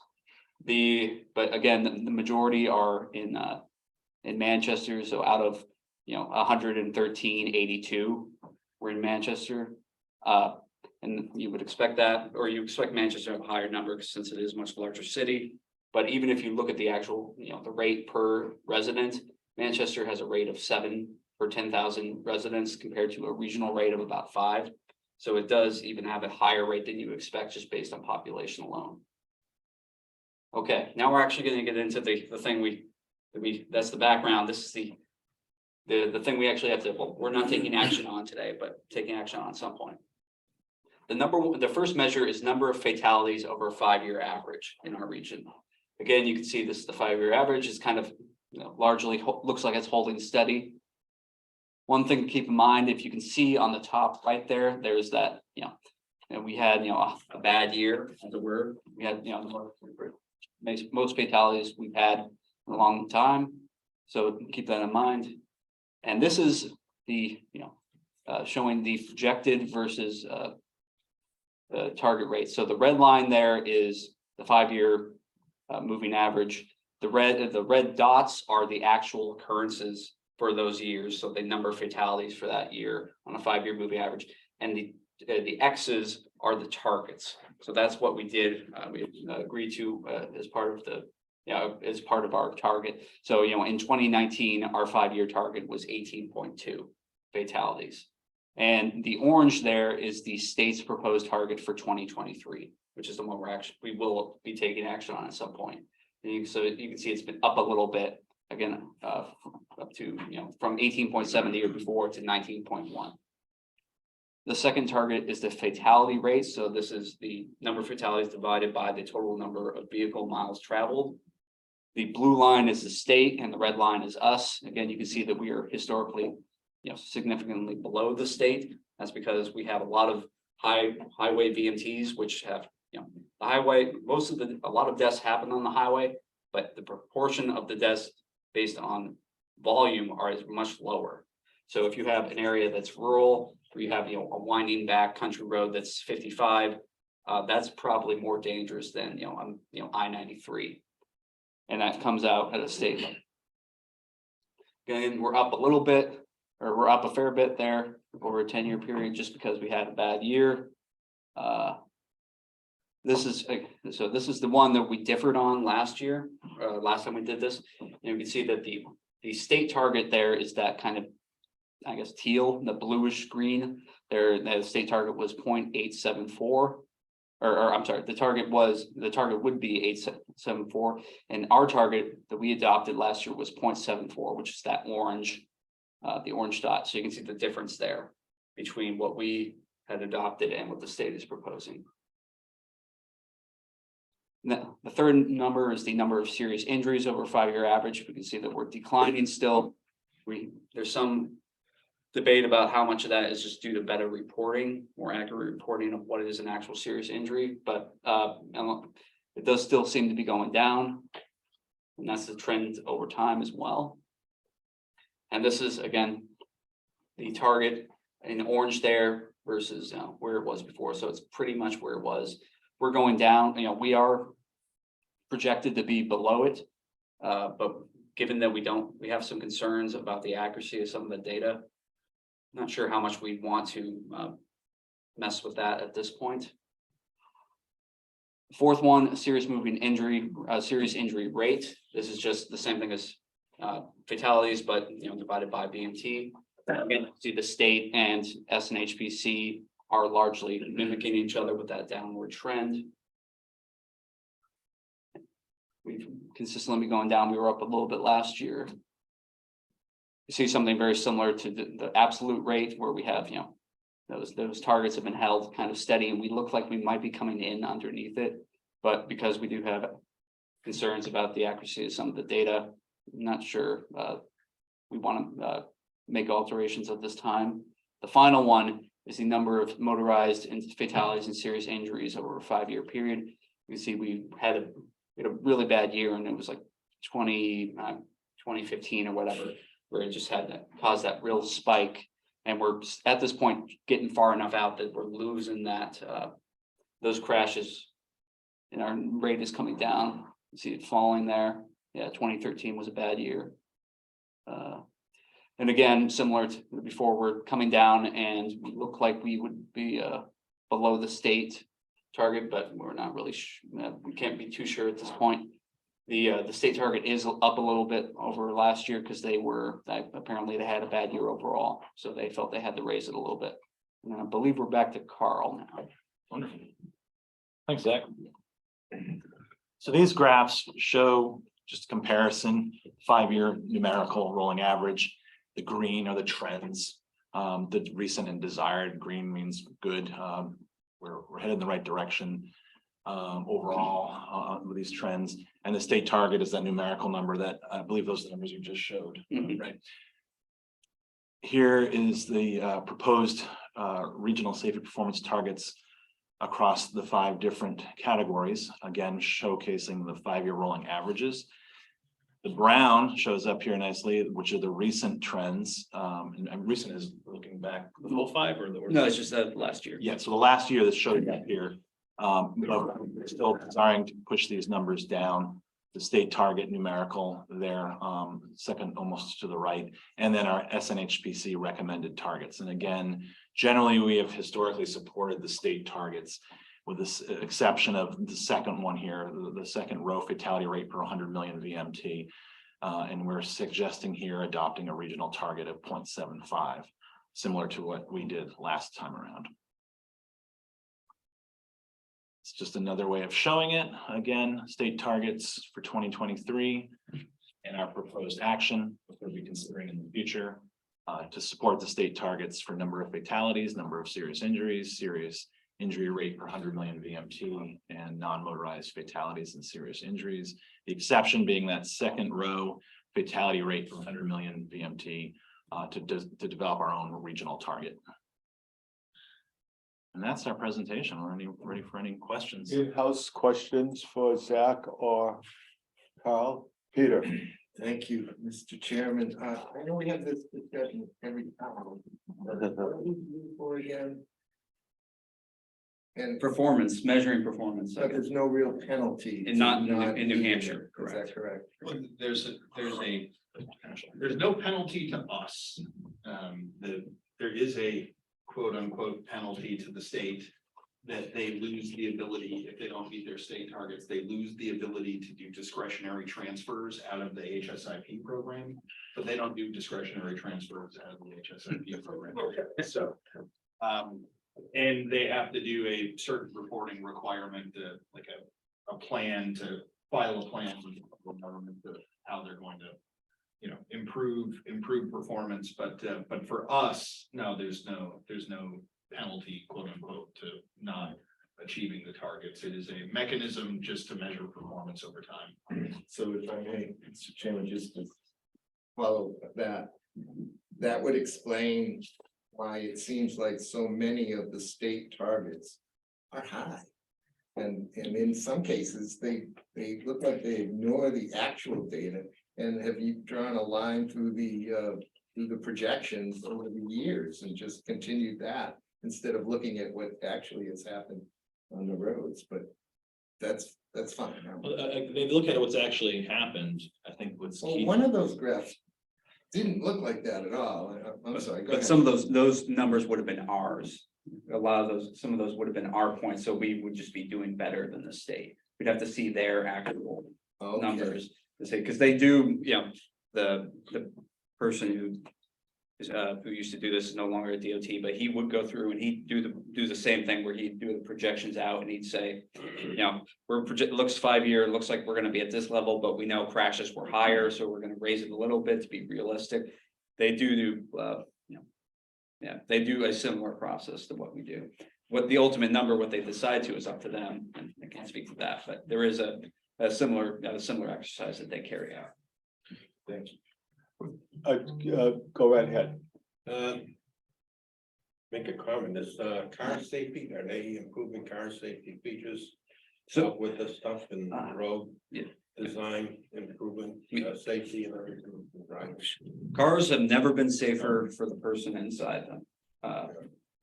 But again, the majority are in Manchester. So out of 113, 82 were in Manchester. And you would expect that, or you expect Manchester to have a higher number since it is a much larger city. But even if you look at the actual, the rate per resident, Manchester has a rate of 7 per 10,000 residents compared to a regional rate of about 5. So it does even have a higher rate than you expect just based on population alone. Okay, now we're actually going to get into the thing that's the background. This is the thing we actually have to, well, we're not taking action on today, but taking action on at some point. The first measure is number of fatalities over a 5-year average in our region. Again, you can see this, the 5-year average is kind of, largely looks like it's holding steady. One thing to keep in mind, if you can see on the top right there, there's that, we had, a bad year, as it were. We had, most fatalities we've had in a long time. So keep that in mind. And this is the, showing the projected versus the target rate. So the red line there is the 5-year moving average. The red dots are the actual occurrences for those years. So the number of fatalities for that year on a 5-year moving average, and the X's are the targets. So that's what we did. We agreed to as part of the, as part of our target. So, in 2019, our 5-year target was 18.2 fatalities. And the orange there is the state's proposed target for 2023, which is the one we will be taking action on at some point. So you can see it's been up a little bit again, up to, from 18.7 the year before to 19.1. The second target is the fatality rate. So this is the number of fatalities divided by the total number of vehicle miles traveled. The blue line is the state and the red line is us. Again, you can see that we are historically, significantly below the state. That's because we have a lot of highway VMTs, which have, the highway, a lot of deaths happen on the highway, but the proportion of the deaths based on volume is much lower. So if you have an area that's rural, where you have, a winding back country road that's 55, that's probably more dangerous than, I-93. And that comes out at a state level. Again, we're up a little bit, or we're up a fair bit there over a 10-year period just because we had a bad year. This is the one that we differed on last year, last time we did this. You can see that the state target there is that kind of, I guess, teal, the bluish green. The state target was 0.874, or I'm sorry, the target would be 874, and our target that we adopted last year was 0.74, which is that orange, the orange dot. So you can see the difference there between what we had adopted and what the state is proposing. Now, the third number is the number of serious injuries over a 5-year average. We can see that we're declining still. There's some debate about how much of that is just due to better reporting, more accurate reporting of what is an actual serious injury, but it does still seem to be going down, and that's the trend over time as well. And this is, again, the target in orange there versus where it was before. So it's pretty much where it was. We're going down, we are projected to be below it, but given that we have some concerns about the accuracy of some of the data, not sure how much we want to mess with that at this point. Fourth one, serious injury rate. This is just the same thing as fatalities, but divided by BMT. Again, see the state and SNHPC are largely mimicking each other with that downward trend. We've consistently been going down. We were up a little bit last year. You see something very similar to the absolute rate where we have, those targets have been held kind of steady, and we look like we might be coming in underneath it. But because we do have concerns about the accuracy of some of the data, I'm not sure we want to make alterations at this time. The final one is the number of motorized and fatalities and serious injuries over a 5-year period. You can see we had a really bad year, and it was like 2015 or whatever, where it just had to cause that real spike. And we're at this point getting far enough out that we're losing that those crashes, and our rate is coming down. You see it falling there. Yeah, 2013 was a bad year. And again, similar to before, we're coming down, and we look like we would be below the state target, but we're not really, we can't be too sure at this point. The state target is up a little bit over last year because apparently they had a bad year overall. So they felt they had to raise it a little bit. And I believe we're back to Carl now. Wonderful. Thanks, Zach. So these graphs show just comparison, 5-year numerical rolling average. The green are the trends. The recent and desired, green means good. We're headed in the right direction overall with these trends. And the state target is that numerical number that I believe those are the numbers you just showed, right? Here is the proposed regional safety performance targets across the 5 different categories, again, showcasing the 5-year rolling averages. The brown shows up here nicely, which are the recent trends. And recent is looking back the full 5 or the. No, it's just last year. Yeah, so the last year that showed up here. But we're still desiring to push these numbers down. The state target numerical there, second almost to the right, and then our SNHPC recommended targets. And again, generally, we have historically supported the state targets with this exception of the second one here, the second row, fatality rate per 100 million VMT. And we're suggesting here adopting a regional target of 0.75, similar to what we did last time around. It's just another way of showing it. Again, state targets for 2023 and our proposed action, which we'll be considering in the future to support the state targets for number of fatalities, number of serious injuries, serious injury rate per 100 million VMT, and non-motorized fatalities and serious injuries. The exception being that second row, fatality rate per 100 million VMT to develop our own regional target. And that's our presentation. We're ready for any questions. In-house questions for Zach or Carl? Peter? Thank you, Mr. Chairman. I know we have this discussion every time. What are we doing for again? And Performance, measuring performance. but there's no real penalty. And not in New Hampshire, Is that correct? There's no penalty to us. There is a quote unquote penalty to the state that they lose the ability, if they don't meet their state targets, they lose the ability to do discretionary transfers out of the HSIP program, but they don't do discretionary transfers out of the HSIP program. So, and they have to do a certain reporting requirement, like a plan to file a plan with the government of how they're going to, improve performance. But for us, no, there's no penalty, quote unquote, to not achieving the targets. It is a mechanism just to measure performance over time. So if I may, Mr. Chairman, just to follow that would explain why it seems like so many of the state targets are high. And in some cases, they look like they ignore the actual data. And have you drawn a line through the projections over the years and just continued that instead of looking at what actually has happened on the roads? But that's fine. They look at what's actually happened. I think what's key. One of those graphs didn't look like that at all. I'm sorry. Go ahead. But some of those numbers would have been ours. Some of those would have been our points, so we would just be doing better than the state. We'd have to see their actual numbers to say, because they do, the person who used to do this is no longer at DOT, but he would go through and he'd do the same thing where he'd do the projections out and he'd say, looks 5 year, looks like we're going to be at this level, but we know crashes were higher, so we're going to raise it a little bit to be realistic. They do they do a similar process to what we do. What the ultimate number, what they decide to, is up to them, and I can't speak to that, but there is a similar exercise that they carry out. Thank you. Go right ahead. Make a comment, is car safety, are they improving car safety features? So with the stuff in road design, improving safety and everything? Right. Cars have never been safer for the person inside them.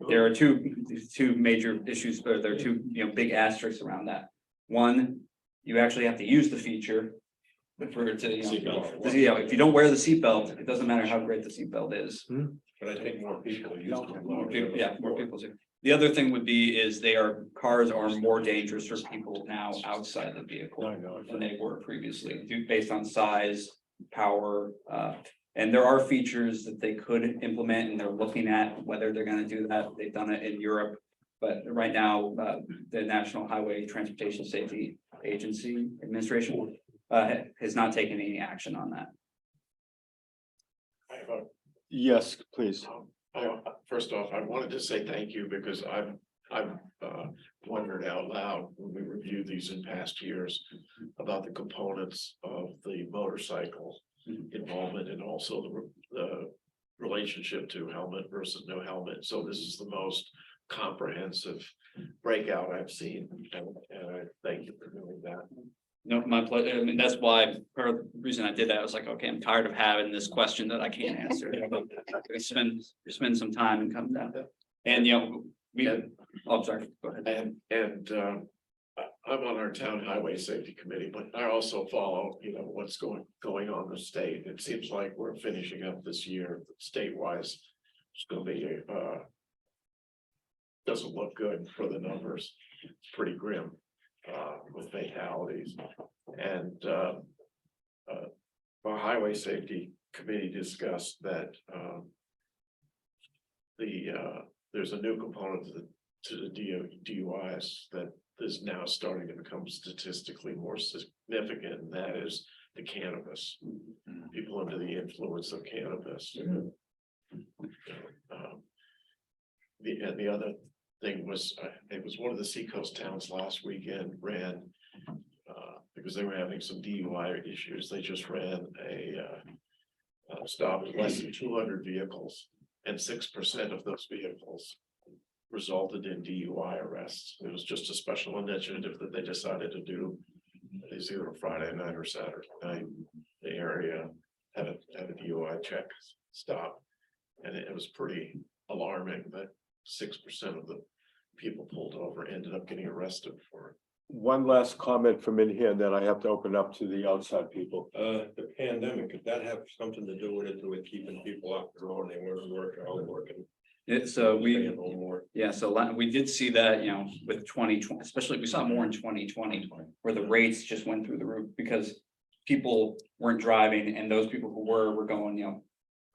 There are two major issues, but there are two big asterisks around that. One, you actually have to use the feature for it to, if you don't wear the seatbelt, it doesn't matter how great the seatbelt is. But I think more people use them. More people, yeah, more people too. The other thing would be is cars are more dangerous for people now outside the vehicle than they were previously, based on size, power. And there are features that they could implement and they're looking at whether they're gonna do that. They've done it in Europe. But right now, the National Highway Transportation Safety Agency Administration has not taken any action on that. I have a Yes, please. First off, I wanted to say thank you because I've wondered out loud when we reviewed these in past years about the components of the motorcycle involvement and also the relationship to helmet versus no helmet. So this is the most comprehensive breakout I've seen, and I thank you for doing that. No, my pleasure. I mean, that's why, part of the reason I did that, I was like, okay, I'm tired of having this question that I can't answer. We spend some time and come down. And, I'm sorry, go ahead. And I'm on our town highway safety committee, but I also follow, what's going on in the state. It seems like we're finishing up this year state-wise. It's gonna be doesn't look good for the numbers. It's pretty grim. With fatalities, and our highway safety committee discussed that there's a new component to the DUIs that is now starting to become statistically more significant, and that is the cannabis. People under the influence of cannabis. The other thing was, it was one of the seacoast towns last weekend ran, because they were having some DUI issues, they just ran a stop with less than 200 vehicles, and 6% of those vehicles resulted in DUI arrests. It was just a special initiative that they decided to do. It's either a Friday night or Saturday night. The area had a DUI check stop, and it was pretty alarming that 6% of the people pulled over ended up getting arrested for it. One last comment from in here, and then I have to open up to the outside people. The pandemic, could that have something to do with it, with keeping people off the road and they weren't working, all working? So we did see that, with 2020, especially we saw more in 2020, where the rates just went through the roof because people weren't driving, and those people who were going,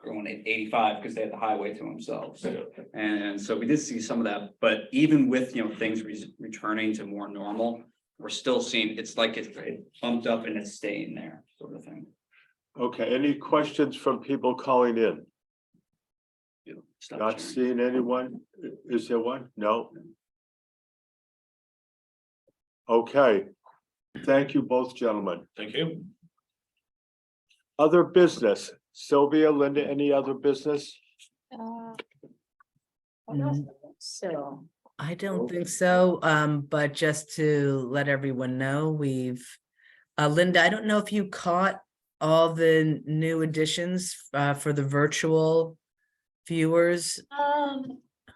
going at 85 because they had the highway to themselves. And so we did see some of that, but even with, things returning to more normal, we're still seeing, it's like it bumped up and it's staying there, sort of thing. Okay, any questions from people calling in? Stop Not sharing. seeing anyone? Is there one? No. Okay, thank you both, gentlemen. Thank you. Other business, Sylvia, Linda, any other business? So. I don't think so, but just to let everyone know, we've, Linda, I don't know if you caught all the new additions for the virtual viewers.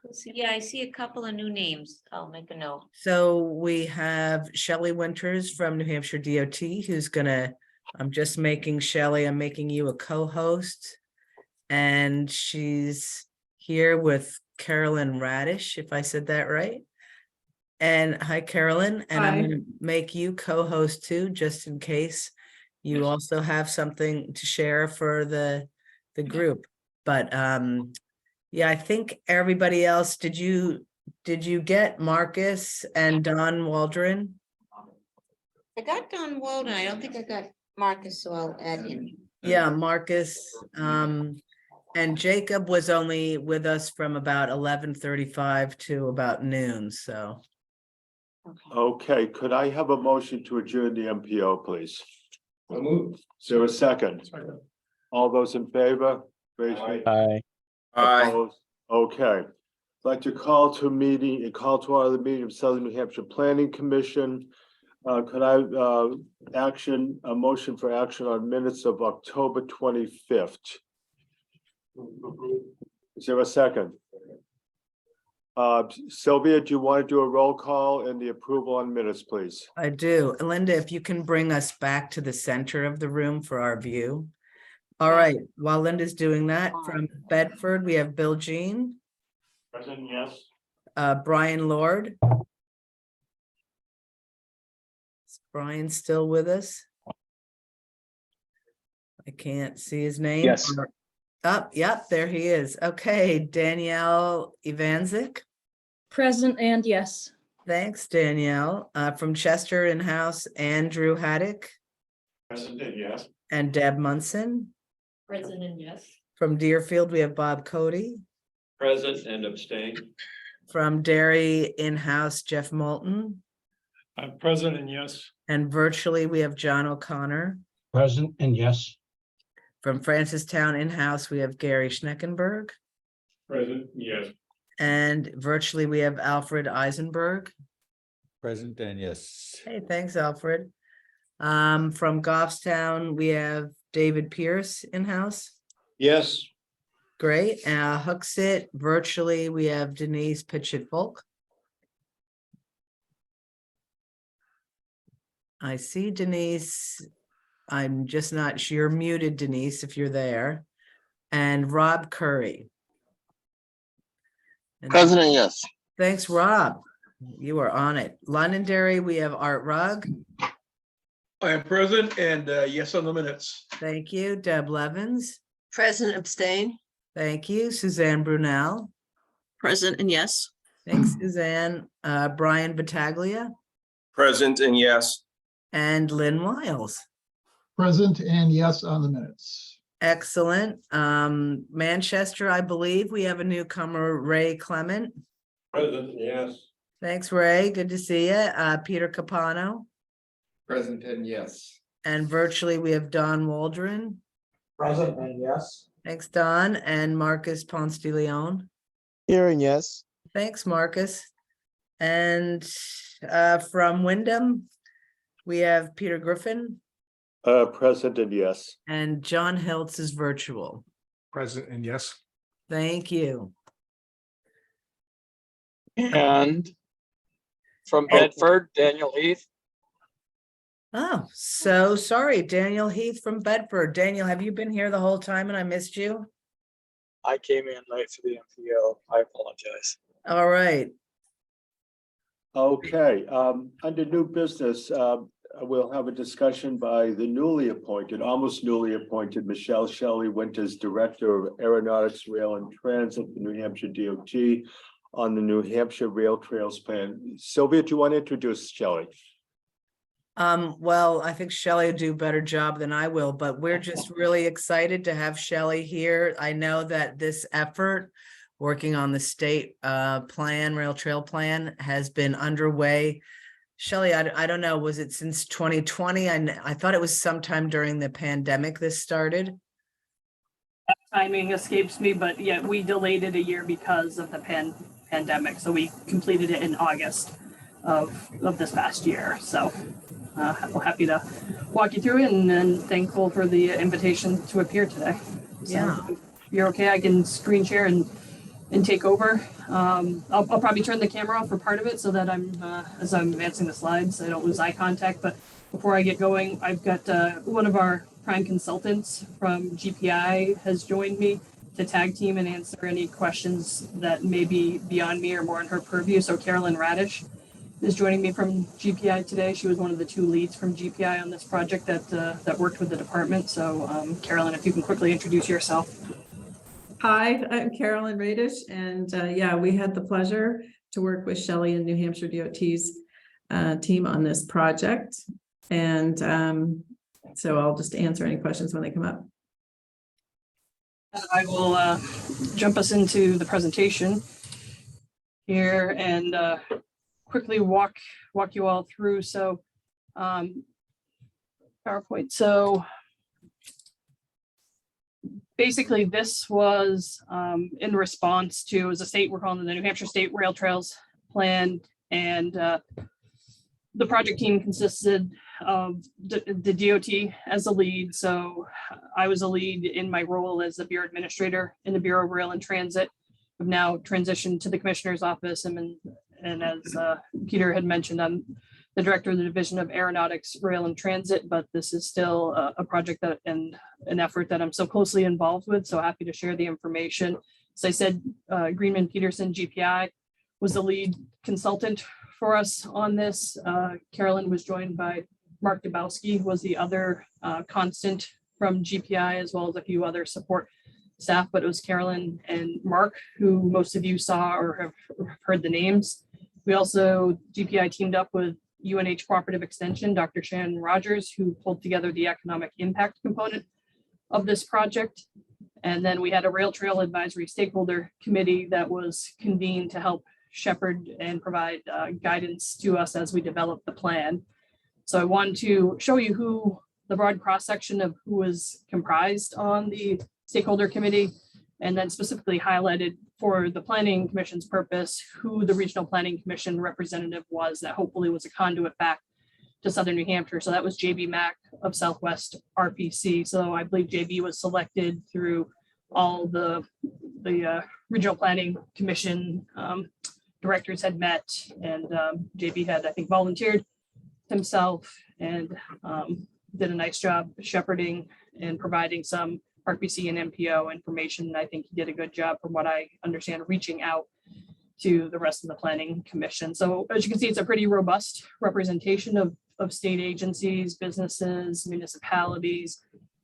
Let's see. Yeah, I see a couple of new names. I'll make a note. So we have Shelley Winters from New Hampshire DOT, who's gonna, I'm just making Shelley, I'm making you a co-host. And she's here with Carolyn Radish, if I said that right. And hi, Carolyn, and I'm gonna make you co-host too, just in case you also have something to share for the group. But yeah, I think everybody else, did you get Marcus and Don Waldron? I got Don Walden. I don't think I got Marcus, so I'll add him. Yeah, Marcus. And Jacob was only with us from about 11:35 to about noon, so. Okay, could I have a motion to adjourn the MPO, please? I'll move. Is there a second? All those in favor? Raise your Aye. Opposed? Okay. I'd like to call to order the meeting of Southern New Hampshire Planning Commission. Could I a motion for action on minutes of October 25th? Is there a second? Sylvia, do you want to do a roll call and the approval on minutes, please? I do. Linda, if you can bring us back to the center of the room for our view. All right, while Linda's doing that, from Bedford, we have Bill Jean, Present, yes. Brian Lord. Is Brian still with us? I can't see his name. Yes. Up, yep, there he is. Okay, Danielle Ivanzik. Present and yes. Thanks, Danielle. From Chester in-house, Andrew Haddock Present, yes. and Deb Munson. Present and yes. From Deerfield, we have Bob Cody. Present and abstain. From Derry in-house, Jeff Moulton. I'm present and yes. And virtually, we have John O'Connor. Present and yes. From Francistown in-house, we have Gary Schneckenberg. Present, yes. And virtually, we have Alfred Eisenberg. Present and yes. Hey, thanks, Alfred. From Goffstown, we have David Pierce in-house. Yes. Great. Hooksett, virtually, we have Denise Pitchett-Folk. I see Denise. I'm just not sure. You're muted, Denise, if you're there. And Rob Curry. And President, yes. thanks, Rob. You are on it. Londonderry, we have Art Rugg. I am present and yes on the minutes. Thank you. Deb Levens. Present, abstain. Thank you. Suzanne Brunel. Present and yes. Thanks, Suzanne. Brian Battaglia Present and yes. and Lynn Wiles. Present and yes on the minutes. Excellent. Manchester, I believe we have a newcomer, Ray Clement. Present, yes. Thanks, Ray. Good to see you. Peter Capano. Present and yes. And virtually, we have Don Waldron. Present and yes. Thanks, Don. And Marcus Ponce de Leon. Here and yes. Thanks, Marcus. And from Wyndham, we have Peter Griffin. Present and yes. And John Hiltz is virtual. Present and yes. Thank you. And from Bedford, Daniel Heath. Oh, so sorry, Daniel Heath from Bedford. Daniel, have you been here the whole time and I missed you? I came in late for the MPO. I apologize. All right. Okay, under new business, we'll have a discussion by the almost newly appointed Michelle Shelley Winters, Director of Aeronautics, Rail and Transit for New Hampshire DOT on the New Hampshire Rail Trails Plan. Sylvia, do you want to introduce Shelley? Well, I think Shelley will do a better job than I will, but we're just really excited to have Shelley here. I know that this effort, working on the state plan, rail trail plan, has been underway. Shelley, I don't know, was it since 2020? I thought it was sometime during the pandemic this started. Timing escapes me, but yeah, we delayed it a year because of the pandemic. So we completed it in August of this past year. So we're happy to walk you through it and thankful for the invitation to appear today. So Yeah. if you're okay, I can screen share and take over. I'll probably turn the camera off for part of it so that as I'm advancing the slides, I don't lose eye contact. But before I get going, I've got one of our prime consultants from GPI has joined me to tag team and answer any questions that may be beyond me or more in her purview. So Carolyn Radish is joining me from GPI today. She was one of the two leads from GPI on this project that worked with the department. So Carolyn, if you can quickly introduce yourself. Hi, I'm Carolyn Radish, and yeah, we had the pleasure to work with Shelley and New Hampshire DOT's team on this project. And so I'll just answer any questions when they come up. I will jump us into the presentation here and quickly walk you all through. So PowerPoint. So basically, this was in response to, as a state, we're calling it the New Hampshire State Rail Trails Plan, and the project team consisted of the DOT as a lead. So I was a lead in my role as the Bureau Administrator in the Bureau of Rail and Transit. I've now transitioned to the Commissioner's Office, and as Peter had mentioned, I'm the director of the Division of Aeronautics, Rail and Transit, but this is still a project that and an effort that I'm so closely involved with. So happy to share the information. As I said, Greenman Peterson GPI was the lead consultant for us on this. Carolyn was joined by Mark Dabowski, who was the other constant from GPI, as well as a few other support staff, but it was Carolyn and Mark, who most of you saw or have heard the names. We also, GPI teamed up with UNH Cooperative Extension, Dr. Shannon Rogers, who pulled together the economic impact component of this project. And then we had a Rail Trail Advisory Stakeholder Committee that was convened to help shepherd and provide guidance to us as we develop the plan. So I wanted to show you who the broad cross-section of who was comprised on the stakeholder committee, and then specifically highlighted for the planning commission's purpose, who the regional planning commission representative was that hopefully was a conduit back to Southern New Hampshire. So that was JB Mack of Southwest RPC. So I believe JB was selected through all the regional planning commission directors had met, and JB had, I think, volunteered himself and did a nice job shepherding and providing some RPC and MPO information. I think he did a good job, from what I understand, reaching out to the rest of the planning commission. So as you can see, it's a pretty robust representation of state agencies, businesses, municipalities,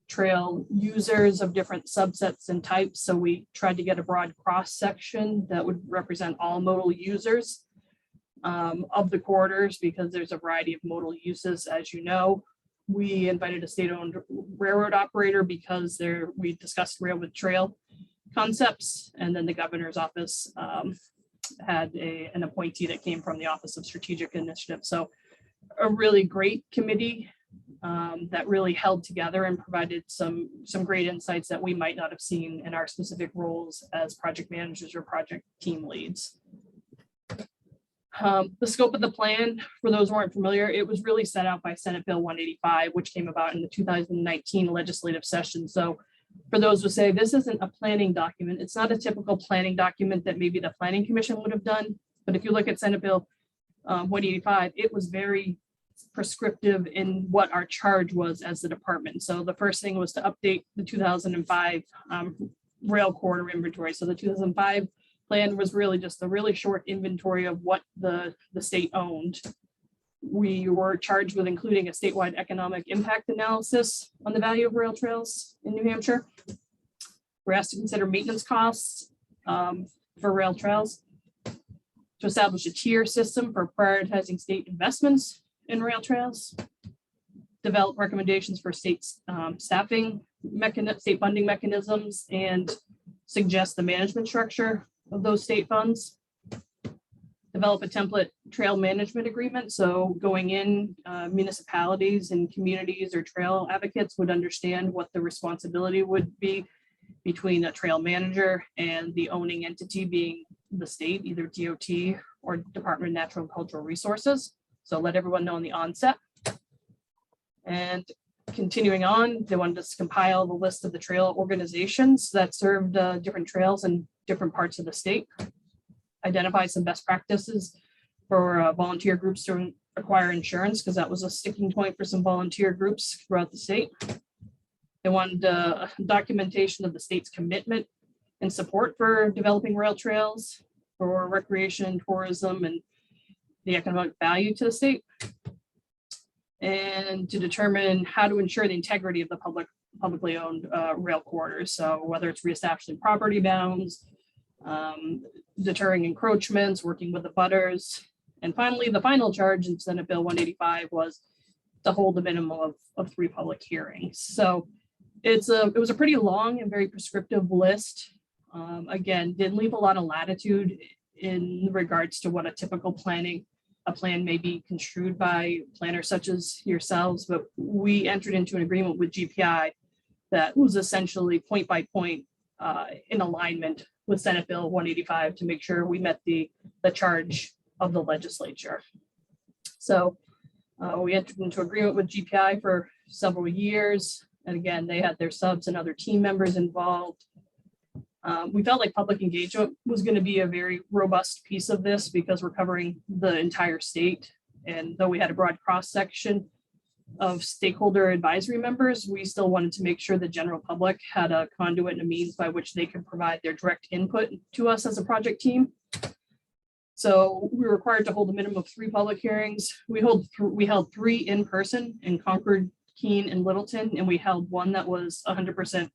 trail users of different subsets and types. So we tried to get a broad cross section that would represent all modal users of the corridors, because there's a variety of modal uses, as you know. We invited a state-owned railroad operator because we discussed rail with trail concepts, and then the governor's office had an appointee that came from the Office of Strategic Initiative. So a really great committee that really held together and provided some great insights that we might not have seen in our specific roles as project managers or project team leads. The scope of the plan, for those who aren't familiar, it was really set out by Senate Bill 185, which came about in the 2019 legislative session. So for those who say this isn't a planning document, it's not a typical planning document that maybe the Planning Commission would have done. But if you look at Senate Bill 185, it was very prescriptive in what our charge was as the department. So the first thing was to update the 2005 rail corridor inventory. So the 2005 plan was really just a really short inventory of what the state owned. We were charged with including a statewide economic impact analysis on the value of rail trails in New Hampshire. We're asked to consider maintenance costs for rail trails, to establish a tier system for prioritizing state investments in rail trails, develop recommendations for state staffing state funding mechanisms, and suggest the management structure of those state funds, develop a template trail management agreement. So going in, municipalities and communities or trail advocates would understand what the responsibility would be between a trail manager and the owning entity being the state, either DOT or Department of Natural and Cultural Resources. So let everyone know on the onset. And continuing on, they wanted us to compile the list of the trail organizations that served different trails in different parts of the state, identify some best practices for volunteer groups to acquire insurance, because that was a sticking point for some volunteer groups throughout the state. They wanted documentation of the state's commitment and support for developing rail trails for recreation, tourism, and the economic value to the state, and to determine how to ensure the integrity of the publicly owned rail corridors. So whether it's reestablishing property bounds, deterring encroachments, working with the butters. And finally, the final charge in Senate Bill 185 was to hold a minimum of 3 public hearings. So it was a pretty long and very prescriptive list. Again, didn't leave a lot of latitude in regards to what a typical plan may be construed by planners such as yourselves, but we entered into an agreement with GPI that was essentially point by point in alignment with Senate Bill 185 to make sure we met the charge of the legislature. So we entered into agreement with GPI for several years. And again, they had their subs and other team members involved. We felt like public engagement was going to be a very robust piece of this because we're covering the entire state. And though we had a broad cross-section of stakeholder advisory members, we still wanted to make sure the general public had a conduit and a means by which they could provide their direct input to us as a project team. So we were required to hold a minimum of 3 public hearings. We held 3 in person in Concord, Keene, and Littleton, and we held one that was 100%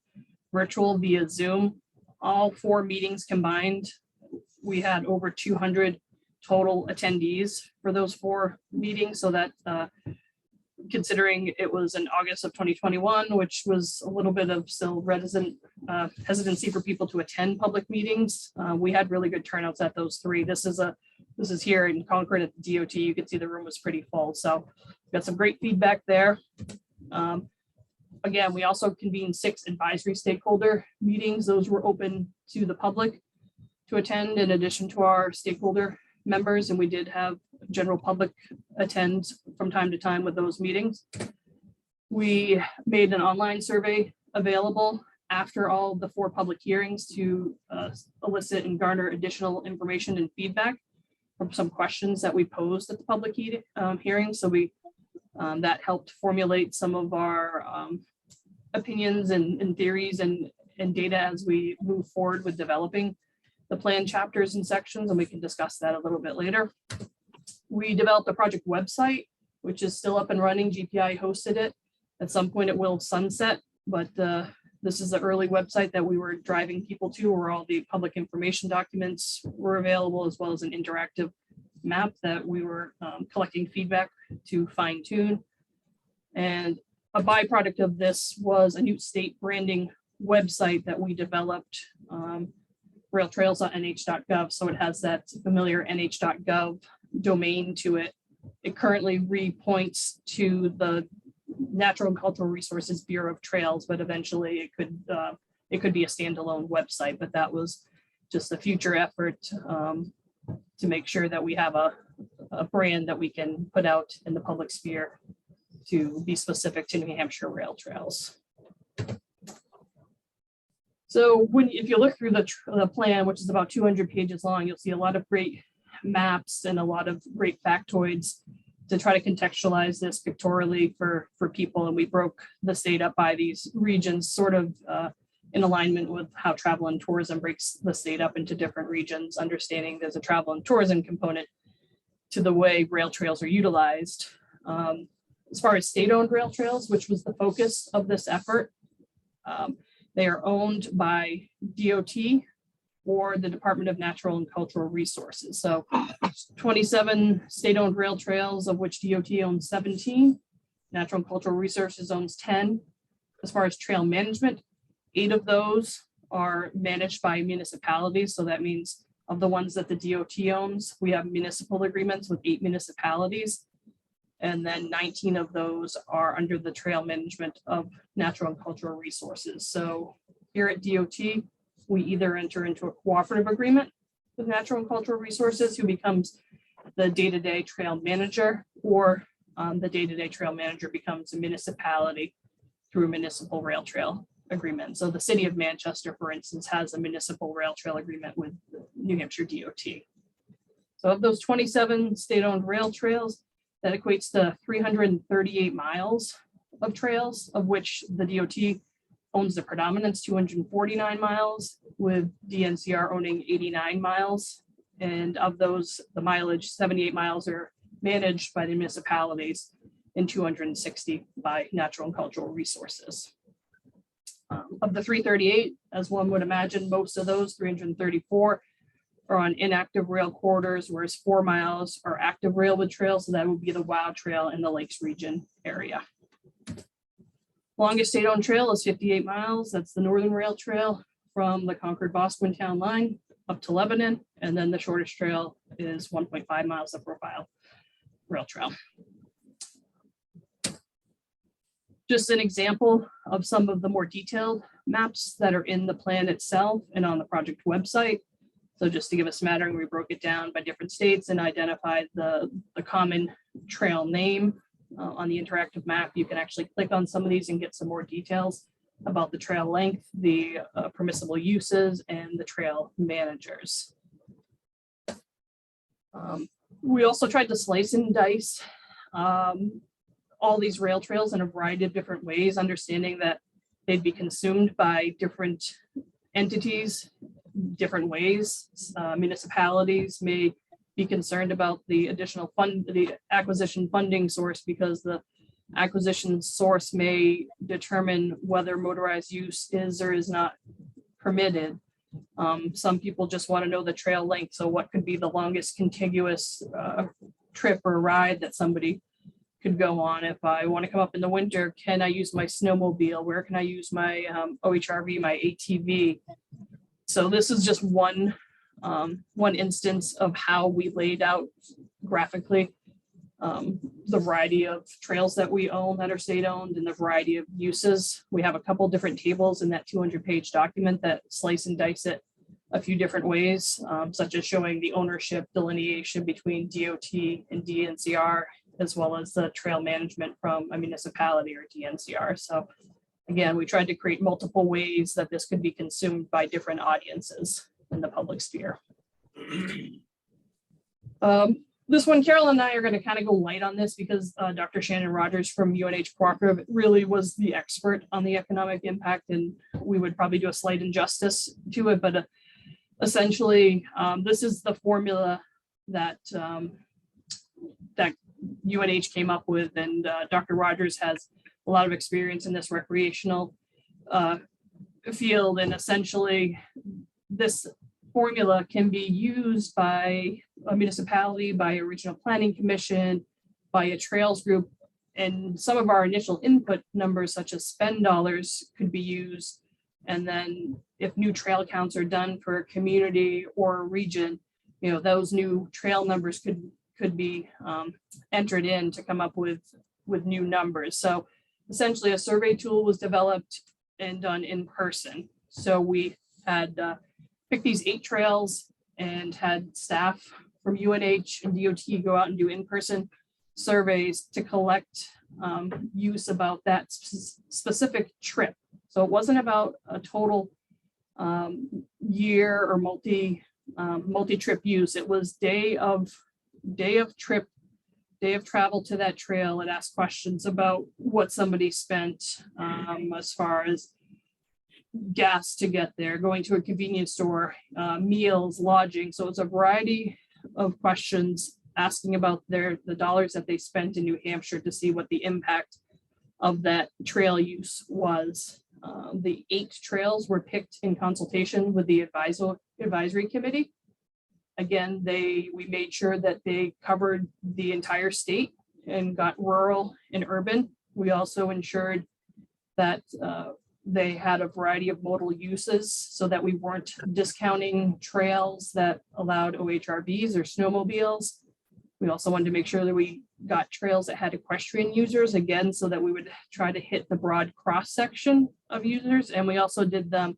virtual via Zoom. All 4 meetings combined, we had over 200 total attendees for those 4 meetings. So that considering it was in August of 2021, which was a little bit of still hesitancy for people to attend public meetings. We had really good turnouts at those 3. This is here in Concord at the DOT. You can see the room was pretty full. So got some great feedback there. Again, we also convened 6 advisory stakeholder meetings. Those were open to the public to attend in addition to our stakeholder members, and we did have general public attend from time to time with those meetings. We made an online survey available after all the 4 public hearings to elicit and garner additional information and feedback from some questions that we posed at the public hearings. So that helped formulate some of our opinions and theories and data as we move forward with developing the plan chapters and sections, and we can discuss that a little bit later. We developed a project website, which is still up and running. GPI hosted it. At some point it will sunset, but this is the early website that we were driving people to, where all the public information documents were available, as well as an interactive map that we were collecting feedback to fine tune. And a byproduct of this was a new state branding website that we developed, railtrails.nh.gov. So it has that familiar nh.gov domain to it. It currently repoints to the Natural and Cultural Resources Bureau of Trails, but eventually it could be a standalone website. But that was just a future effort to make sure that we have a brand that we can put out in the public sphere to be specific to New Hampshire rail trails. So if you look through the plan, which is about 200 pages long, you'll see a lot of great maps and a lot of great factoids to try to contextualize this pictorially for people. And we broke the state up by these regions, sort of in alignment with how travel and tourism breaks the state up into different regions, understanding there's a travel and tourism component to the way rail trails are utilized. As far as state-owned rail trails, which was the focus of this effort, they are owned by DOT or the Department of Natural and Cultural Resources. So 27 state-owned rail trails, of which DOT owns 17. Natural and Cultural Resources owns 10. As far as trail management, 8 of those are managed by municipalities. So that means of the ones that the DOT owns, we have municipal agreements with 8 municipalities. And then 19 of those are under the trail management of Natural and Cultural Resources. So here at DOT, we either enter into a cooperative agreement with Natural and Cultural Resources, who becomes the day-to-day trail manager, or the day-to-day trail manager becomes a municipality through a municipal rail trail agreement. So the city of Manchester, for instance, has a municipal rail trail agreement with New Hampshire DOT. So of those 27 state-owned rail trails, that equates to 338 miles of trails, of which the DOT owns the predominance, 249 miles, with DNCR owning 89 miles. And of those, the mileage, 78 miles are managed by the municipalities and 260 by Natural and Cultural Resources. Of the 338, as one would imagine, most of those 334 are on inactive rail corridors, whereas 4 miles are active railwood trails. So that would be the WOW Trail in the Lakes Region area. Longest state-owned trail is 58 miles. That's the Northern Rail Trail from the Concord-Bosquen town line up to Lebanon. And then the shortest trail is 1.5 miles, the Profile Rail Trail. Just an example of some of the more detailed maps that are in the plan itself and on the project website. So just to give a smattering, we broke it down by different states and identified the common trail name. On the interactive map, you can actually click on some of these and get some more details about the trail length, the permissible uses, and the trail managers. We also tried to slice and dice all these rail trails in a variety of different ways, understanding that they'd be consumed by different entities, different ways. Municipalities may be concerned about the additional the acquisition funding source, because the acquisition source may determine whether motorized use is or is not permitted. Some people just want to know the trail length. So what could be the longest contiguous trip or ride that somebody could go on? If I want to come up in the winter, can I use my snowmobile? Where can I use my OHRV, my ATV? So this is just one instance of how we laid out graphically the variety of trails that we own that are state owned and the variety of uses. We have a couple different tables in that 200-page document that slice and dice it a few different ways, such as showing the ownership delineation between DOT and DNCR, as well as the trail management from a municipality or DNCR. So again, we tried to create multiple ways that this could be consumed by different audiences in the public sphere. This one, Carol and I are going to kind of go light on this because Dr. Shannon Rogers from UNH Cooperative really was the expert on the economic impact, and we would probably do a slight injustice to it. But essentially, this is the formula that that UNH came up with, and Dr. Rogers has a lot of experience in this recreational field, and essentially this formula can be used by a municipality, by a regional planning commission, by a trails group, and some of our initial input numbers such as spend dollars could be used. And then if new trail counts are done for a community or a region, you know, those new trail numbers could be entered in to come up with new numbers. So essentially a survey tool was developed and done in person. So we had picked these 8 trails and had staff from UNH and DOT go out and do in-person surveys to collect use about that specific trip. So it wasn't about a total year or multi-trip use. It was day of travel to that trail, and ask questions about what somebody spent as far as gas to get there, going to a convenience store, meals, lodging. So it's a variety of questions asking about the dollars that they spent in New Hampshire to see what the impact of that trail use was. The 8 trails were picked in consultation with the advisory committee. Again, we made sure that they covered the entire state and got rural and urban. We also ensured that they had a variety of modal uses so that we weren't discounting trails that allowed OHRVs or snowmobiles. We also wanted to make sure that we got trails that had equestrian users, again, so that we would try to hit the broad cross section of users. And we also did them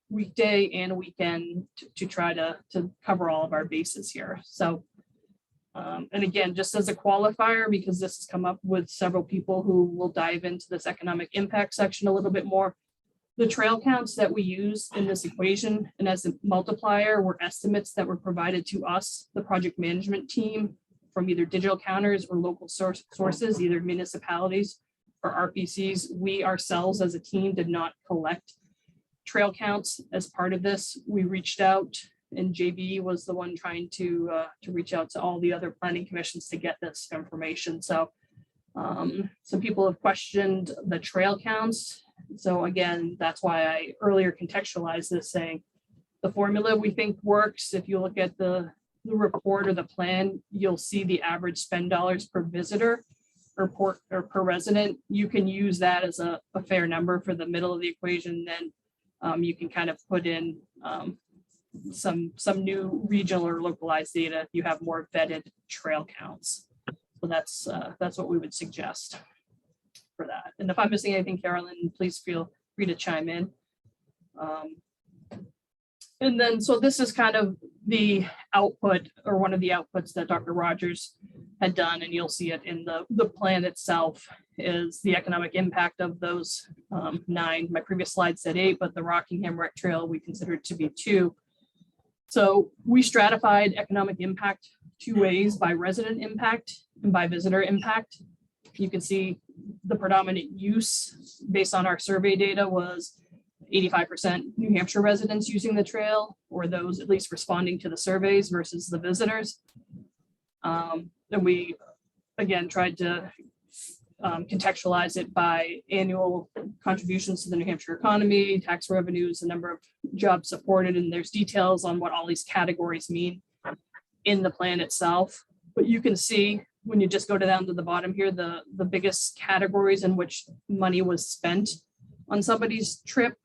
weekday and weekend to try to cover all of our bases here. So, and again, just as a qualifier, because this has come up with several people who will dive into this economic impact section a little bit more, the trail counts that we use in this equation and as a multiplier were estimates that were provided to us, the project management team, from either digital counters or local sources, either municipalities or RPCs. We ourselves as a team did not collect trail counts as part of this. We reached out, and JB was the one trying to reach out to all the other planning commissions to get this information. So some people have questioned the trail counts. So again, that's why I earlier contextualized this, saying the formula we think works. If you look at the report or the plan, you'll see the average spend dollars per visitor or per resident. You can use that as a fair number for the middle of the equation. Then you can kind of put in some new regional or localized data if you have more vetted trail counts. So that's what we would suggest for that. And if I'm missing anything, Carolyn, please feel free to chime in. And then, so this is kind of the output, or one of the outputs that Dr. Rogers had done, and you'll see it in the plan itself, is the economic impact of those 9. My previous slide said 8, but the Rockingham Rec Trail we considered to be 2. So we stratified economic impact two ways, by resident impact and by visitor impact. You can see the predominant use based on our survey data was 85% New Hampshire residents using the trail, or those at least responding to the surveys versus the visitors. And we, again, tried to contextualize it by annual contributions to the New Hampshire economy, tax revenues, the number of jobs supported, and there's details on what all these categories mean in the plan itself. But you can see when you just go down to the bottom here, the biggest categories in which money was spent on somebody's trip.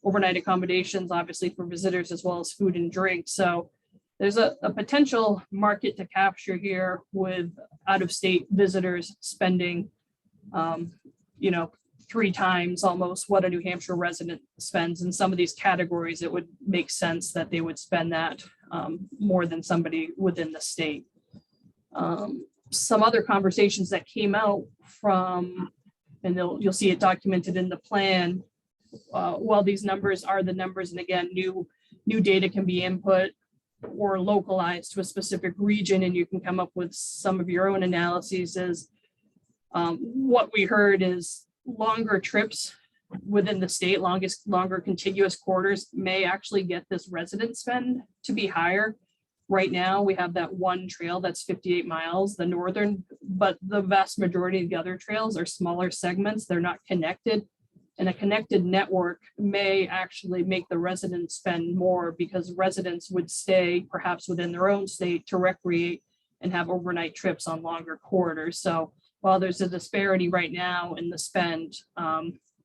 Overnight accommodations, obviously for visitors, as well as food and drink. So there's a potential market to capture here with out-of-state visitors spending, 3 times almost what a New Hampshire resident spends. In some of these categories, it would make sense that they would spend that more than somebody within the state. Some other conversations that came out from, and you'll see it documented in the plan, while these numbers are the numbers, and again, new data can be input or localized to a specific region, and you can come up with some of your own analyses. Is what we heard is longer trips within the state, longer contiguous quarters may actually get this resident spend to be higher. Right now, we have that one trail that's 58 miles, the northern, but the vast majority of the other trails are smaller segments. They're not connected. And a connected network may actually make the residents spend more, because residents would stay perhaps within their own state to recreate and have overnight trips on longer corridors. So while there's a disparity right now in the spend,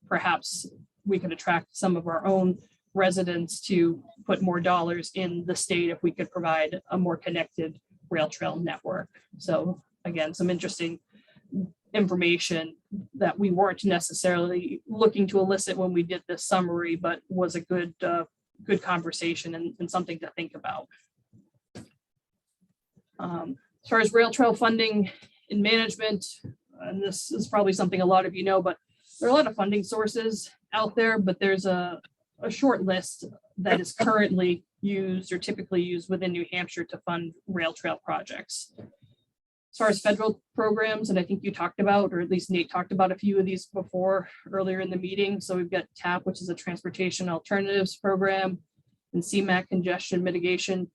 perhaps we could attract some of our own residents to put more dollars in the state if we could provide a more connected rail trail network. So again, some interesting information that we weren't necessarily looking to elicit when we did this summary, but was a good conversation and something to think about. As far as rail trail funding and management, and this is probably something a lot of you know, but there are a lot of funding sources out there, but there's a short list that is currently used or typically used within New Hampshire to fund rail trail projects. As far as federal programs, and I think you talked about, or at least Nate talked about a few of these before earlier in the meeting. So we've got TAP, which is a Transportation Alternatives Program, and CMAQ, Congestion Mitigation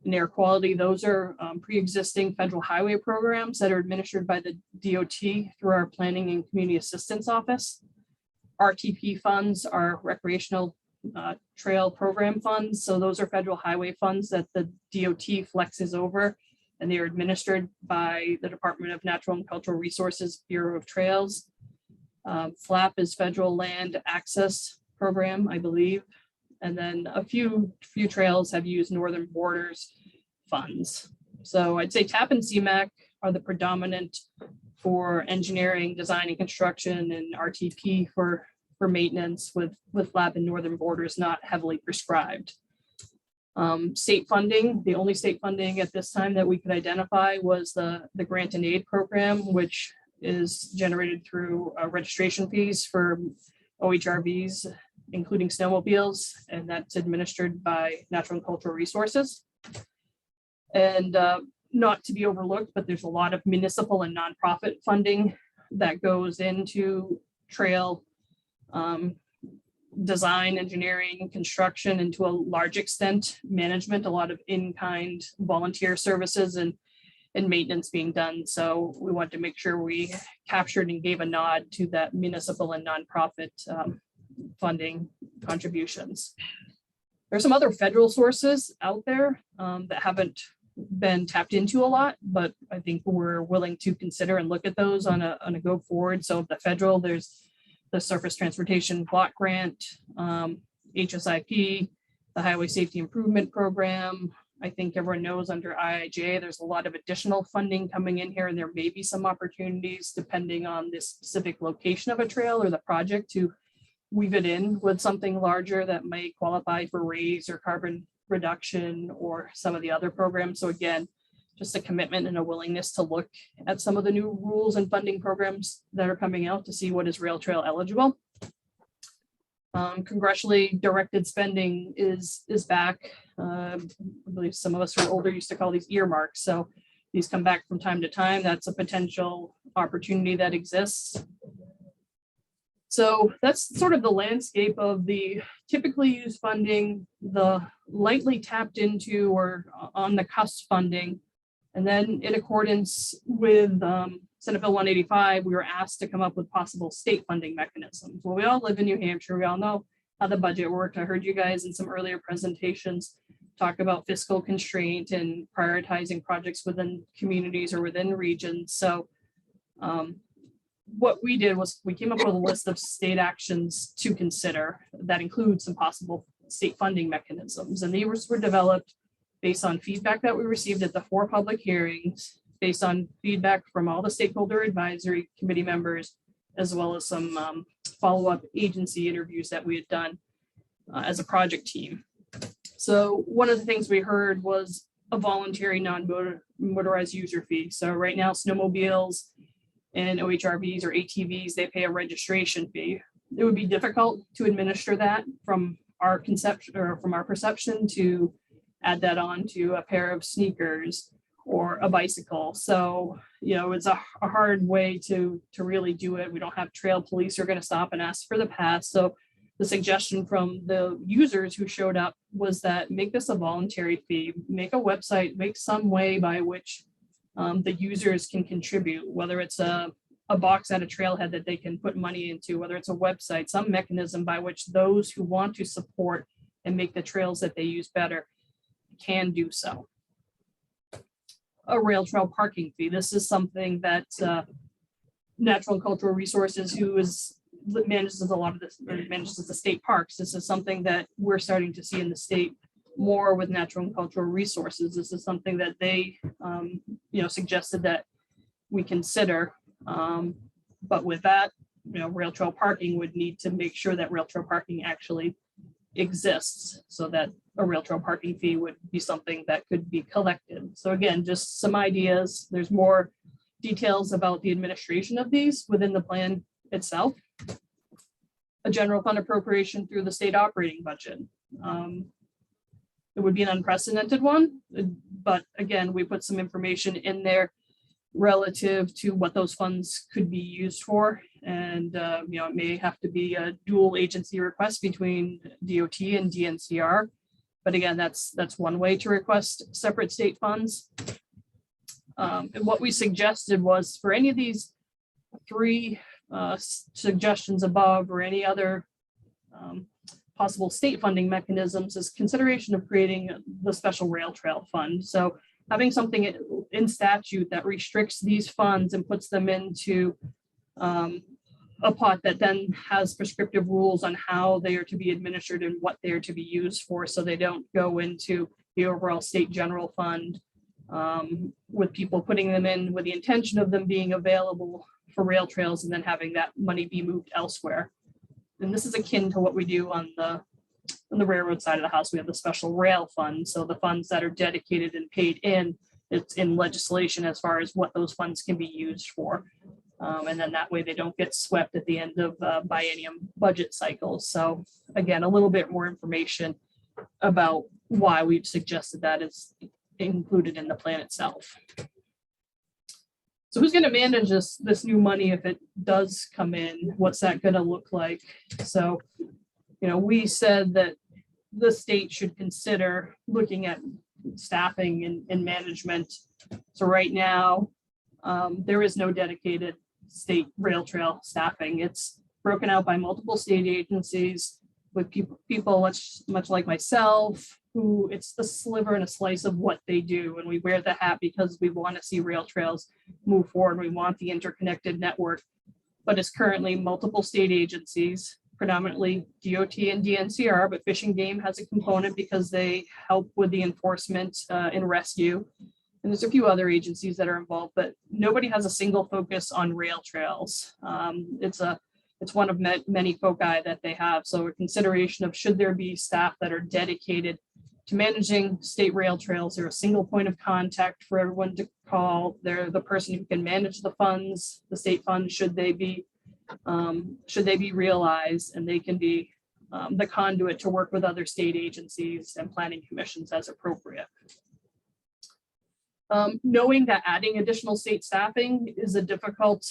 and Air Quality. Those are pre-existing federal highway programs that are administered by the DOT through our Planning and Community Assistance Office. RTP funds are Recreational Trail Program funds. So those are federal highway funds that the DOT flexes over, and they are administered by the Department of Natural and Cultural Resources Bureau of Trails. FLAP is Federal Land Access Program, I believe. And then a few trails have used Northern Borders funds. So I'd say TAP and CMAQ are the predominant for engineering, design and construction, and RTP for maintenance, with FLAP and Northern Borders not heavily prescribed. State funding, the only state funding at this time that we could identify was the grant and aid program, which is generated through registration fees for OHRVs, including snowmobiles, and that's administered by Natural and Cultural Resources. And not to be overlooked, but there's a lot of municipal and nonprofit funding that goes into trail design, engineering, construction, and to a large extent, management, a lot of in-kind volunteer services and maintenance being done. So we want to make sure we captured and gave a nod to that municipal and nonprofit funding contributions. There's some other federal sources out there that haven't been tapped into a lot, but I think we're willing to consider and look at those on a go forward. So the federal, there's the Surface Transportation Block Grant, HSIP, the Highway Safety Improvement Program. I think everyone knows under IIJ, there's a lot of additional funding coming in here, and there may be some opportunities depending on the specific location of a trail or the project to weave it in with something larger that may qualify for RAISE or carbon reduction or some of the other programs. So again, just a commitment and a willingness to look at some of the new rules and funding programs that are coming out to see what is rail trail eligible. Congressionally directed spending is back. I believe some of us who are older used to call these earmarks. So these come back from time to time. That's a potential opportunity that exists. So that's sort of the landscape of the typically used funding, the lightly tapped into or on the cusp funding. And then in accordance with Senate Bill 185, we were asked to come up with possible state funding mechanisms. Well, we all live in New Hampshire. We all know how the budget worked. I heard you guys in some earlier presentations talk about fiscal constraint and prioritizing projects within communities or within regions. So what we did was we came up with a list of state actions to consider that includes some possible state funding mechanisms. And these were developed based on feedback that we received at the 4 public hearings, based on feedback from all the stakeholder advisory committee members, as well as some follow-up agency interviews that we had done as a project team. So one of the things we heard was a voluntary non-motorized user fee. So right now, snowmobiles and OHRVs or ATVs, they pay a registration fee. It would be difficult to administer that from our conception or from our perception to add that on to a pair of sneakers or a bicycle. So, you know, it's a hard way to really do it. We don't have trail police who are going to stop and ask for the pass. So the suggestion from the users who showed up was that make this a voluntary fee, make a website, make some way by which the users can contribute, whether it's a box at a trailhead that they can put money into, whether it's a website, some mechanism by which those who want to support and make the trails that they use better can do so. A rail trail parking fee. This is something that Natural and Cultural Resources, who manages a lot of this, manages the state parks. This is something that we're starting to see in the state more with Natural and Cultural Resources. This is something that they, suggested that we consider. But with that, rail trail parking would need to make sure that rail trail parking actually exists, so that a rail trail parking fee would be something that could be collected. So again, just some ideas. There's more details about the administration of these within the plan itself. A general fund appropriation through the state operating budget. It would be an unprecedented one, but again, we put some information in there relative to what those funds could be used for. And, it may have to be a dual agency request between DOT and DNCR. But again, that's one way to request separate state funds. And what we suggested was for any of these 3 suggestions above or any other possible state funding mechanisms is consideration of creating the special rail trail fund. So having something in statute that restricts these funds and puts them into a pot that then has prescriptive rules on how they are to be administered and what they are to be used for, so they don't go into the overall state general fund with people putting them in with the intention of them being available for rail trails and then having that money be moved elsewhere. And this is akin to what we do on the railroad side of the house. We have the special rail fund. So the funds that are dedicated and paid in, it's in legislation as far as what those funds can be used for. And then that way they don't get swept at the end of biennium budget cycles. So again, a little bit more information about why we've suggested that is included in the plan itself. So who's going to manage this new money if it does come in? What's that going to look like? So, we said that the state should consider looking at staffing and management. So right now, there is no dedicated state rail trail staffing. It's broken out by multiple state agencies with people much like myself, who it's a sliver and a slice of what they do. And we wear the hat because we want to see rail trails move forward. We want the interconnected network, but it's currently multiple state agencies, predominantly DOT and DNCR, but Fish and Game has a component because they help with the enforcement and rescue. And there's a few other agencies that are involved, but nobody has a single focus on rail trails. It's one of many foci that they have. So a consideration of should there be staff that are dedicated to managing state rail trails. They're a single point of contact for everyone to call. They're the person who can manage the funds, the state funds, should they be realized, and they can be the conduit to work with other state agencies and planning commissions as appropriate. Knowing that adding additional state staffing is a difficult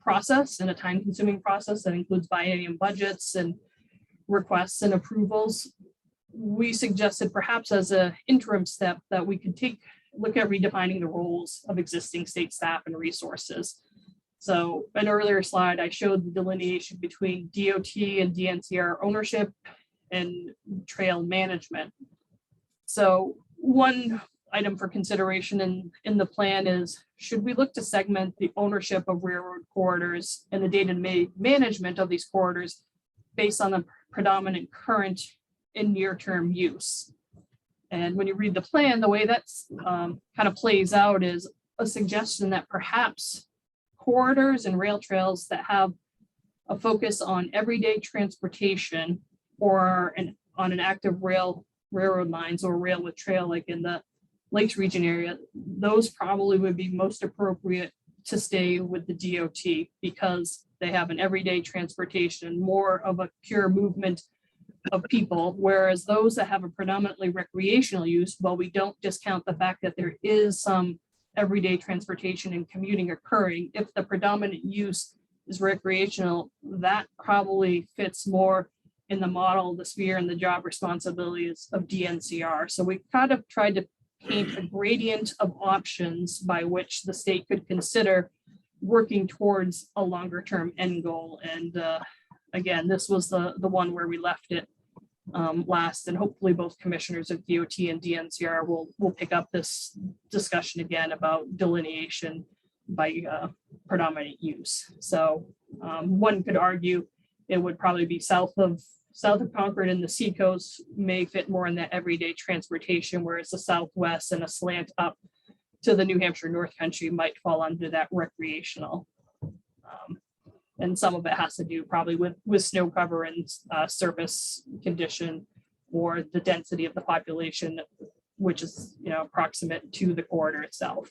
process and a time-consuming process that includes biennium budgets and requests and approvals, we suggested perhaps as an interim step that we could look at redefining the roles of existing state staff and resources. So an earlier slide, I showed the delineation between DOT and DNCR ownership and trail management. So one item for consideration in the plan is, should we look to segment the ownership of railroad corridors and the day-to-day management of these corridors based on the predominant current and near-term use? And when you read the plan, the way that's kind of plays out is a suggestion that perhaps corridors and rail trails that have a focus on everyday transportation or on an active railroad lines or rail with trail, like in the Lakes region area, those probably would be most appropriate to stay with the DOT because they have an everyday transportation, more of a pure movement of people, whereas those that have a predominantly recreational use, while we don't discount the fact that there is some everyday transportation and commuting occurring, if the predominant use is recreational, that probably fits more in the model, the sphere, and the job responsibilities of DNCR. So we kind of tried to paint a gradient of options by which the state could consider working towards a longer term end goal. And again, this was the one where we left it last, and hopefully both commissioners of DOT and DNCR will pick up this discussion again about delineation by predominant use. So one could argue it would probably be south of Concord, and the seacoast may fit more in that everyday transportation, whereas the Southwest and a slant up to the New Hampshire North Country might fall under that recreational. And some of it has to do probably with snow cover and surface condition or the density of the population, which is approximate to the corridor itself.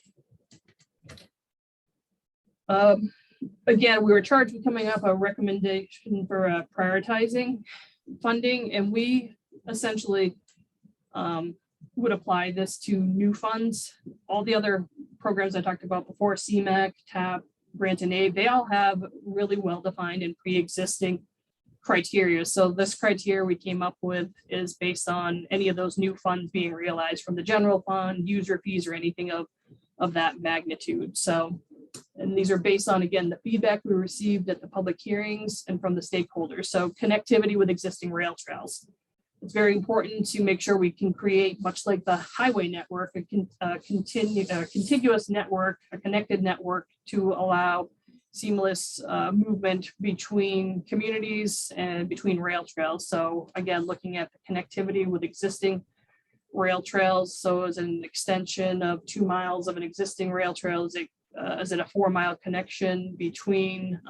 Again, we were charged with coming up a recommendation for prioritizing funding, and we essentially would apply this to new funds. All the other programs I talked about before, CMAQ, TAP, Grant and Aid, they all have really well-defined and pre-existing criteria. So this criteria we came up with is based on any of those new funds being realized from the general fund, user fees, or anything of that magnitude. So, and these are based on, again, the feedback we received at the public hearings and from the stakeholders. So connectivity with existing rail trails. It's very important to make sure we can create, much like the highway network, a contiguous network, a connected network to allow seamless movement between communities and between rail trails. So again, looking at the connectivity with existing rail trails. So as an extension of 2 miles of an existing rail trail, is it a 4 mile connection between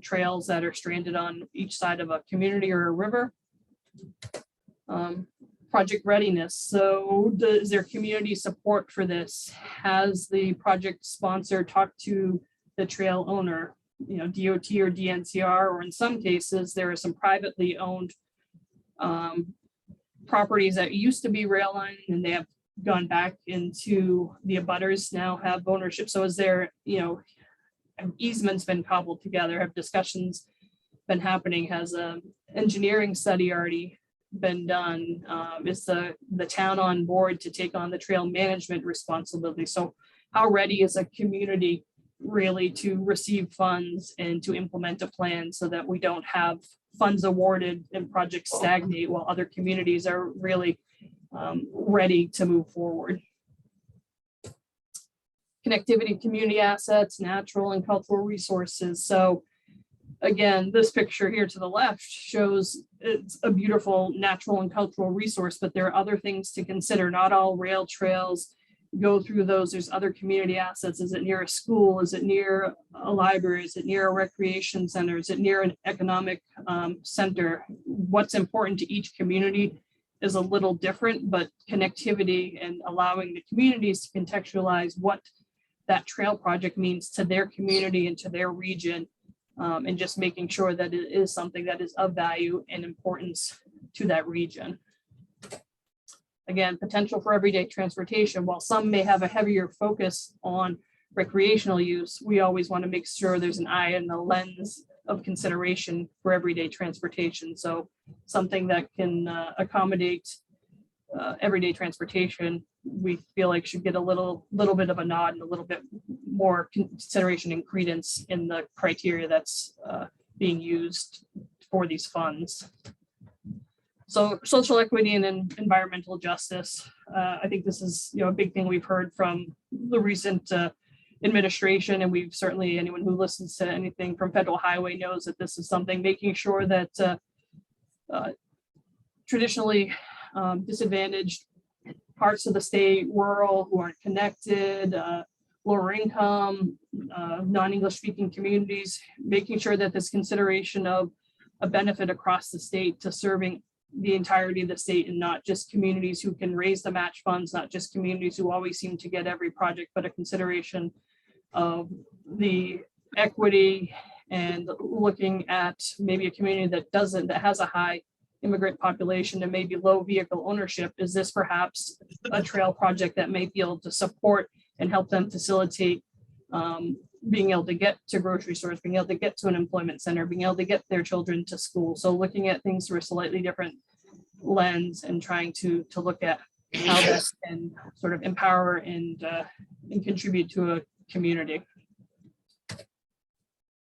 trails that are stranded on each side of a community or a river? Project readiness. So is there community support for this? Has the project sponsor talked to the trail owner, DOT or DNCR, or in some cases, there are some privately owned properties that used to be rail line and they have gone back into the abutters now have ownership. So is there, easements been cobbled together? Have discussions been happening? Has an engineering study already been done? Is the town on board to take on the trail management responsibility? So how ready is a community really to receive funds and to implement a plan so that we don't have funds awarded and projects stagnate while other communities are really ready to move forward? Connectivity, community assets, natural and cultural resources. So again, this picture here to the left shows it's a beautiful natural and cultural resource, but there are other things to consider. Not all rail trails go through those. There's other community assets. Is it near a school? Is it near a library? Is it near a recreation center? Is it near an economic center? What's important to each community is a little different, but connectivity and allowing the communities to contextualize what that trail project means to their community and to their region and just making sure that it is something that is of value and importance to that region. Again, potential for everyday transportation. While some may have a heavier focus on recreational use, we always want to make sure there's an eye and a lens of consideration for everyday transportation. So something that can accommodate everyday transportation, we feel like should get a little bit of a nod and a little bit more consideration and credence in the criteria that's being used for these funds. So social equity and then environmental justice. I think this is, a big thing we've heard from the recent administration, and we've certainly, anyone who listens to anything from Federal Highway knows that this is something, making sure that traditionally disadvantaged parts of the state, rural, who aren't connected, lower income, non-English speaking communities, making sure that this consideration of a benefit across the state to serving the entirety of the state, and not just communities who can raise the match funds, not just communities who always seem to get every project, but a consideration of the equity and looking at maybe a community that has a high immigrant population and maybe low vehicle ownership. Is this perhaps a trail project that may be able to support and help them facilitate being able to get to grocery stores, being able to get to an employment center, being able to get their children to school? So looking at things through a slightly different lens and trying to look at how that can sort of empower and contribute to a community.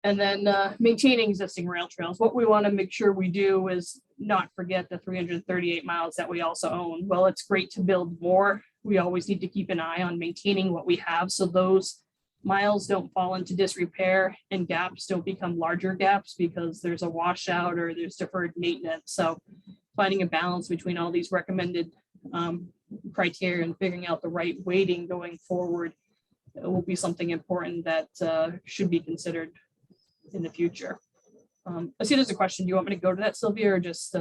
And then maintaining existing rail trails. What we want to make sure we do is not forget the 338 miles that we also own. Well, it's great to build more. We always need to keep an eye on maintaining what we have, so those miles don't fall into disrepair and gaps don't become larger gaps because there's a washout or there's deferred maintenance. So finding a balance between all these recommended criteria and figuring out the right weighting going forward will be something important that should be considered in the future. I see there's a question. Do you want me to go to that, Sylvia, or just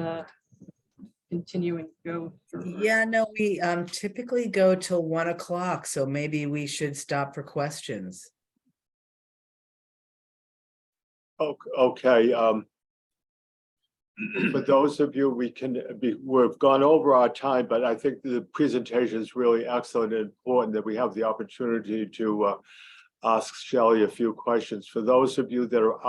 continue and go through? Yeah, no, we typically go till 1 o'clock, so maybe we should stop for questions. Okay, for those of you, we've gone over our time, but I think the presentation is really excellent and important that we have the opportunity to ask Shelley a few questions. For those of you that are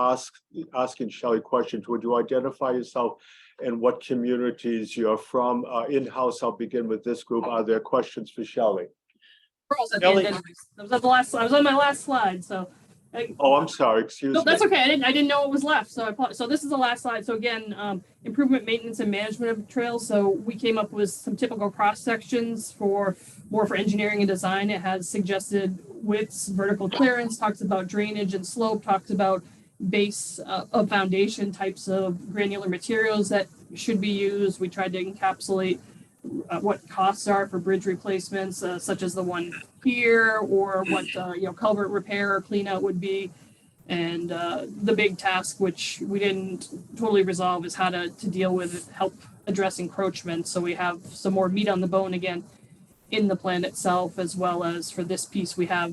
asking Shelley questions, would you identify yourself and what communities you're from? In-house, I'll begin with this group. Are there questions for Shelley? I was on my last slide, so. Oh, I'm sorry, excuse me. No, that's okay. I didn't know what was left. So this is the last slide. So again, improvement, maintenance, and management of trails. So we came up with some typical cross sections for engineering and design. It has suggested widths, vertical clearance, talks about drainage and slope, talks about base of foundation types of granular materials that should be used. We tried to encapsulate what costs are for bridge replacements, such as the one here, or what culvert repair or clean out would be. And the big task, which we didn't totally resolve, is how to deal with help address encroachment. So we have some more meat on the bone again in the plan itself, as well as for this piece, we have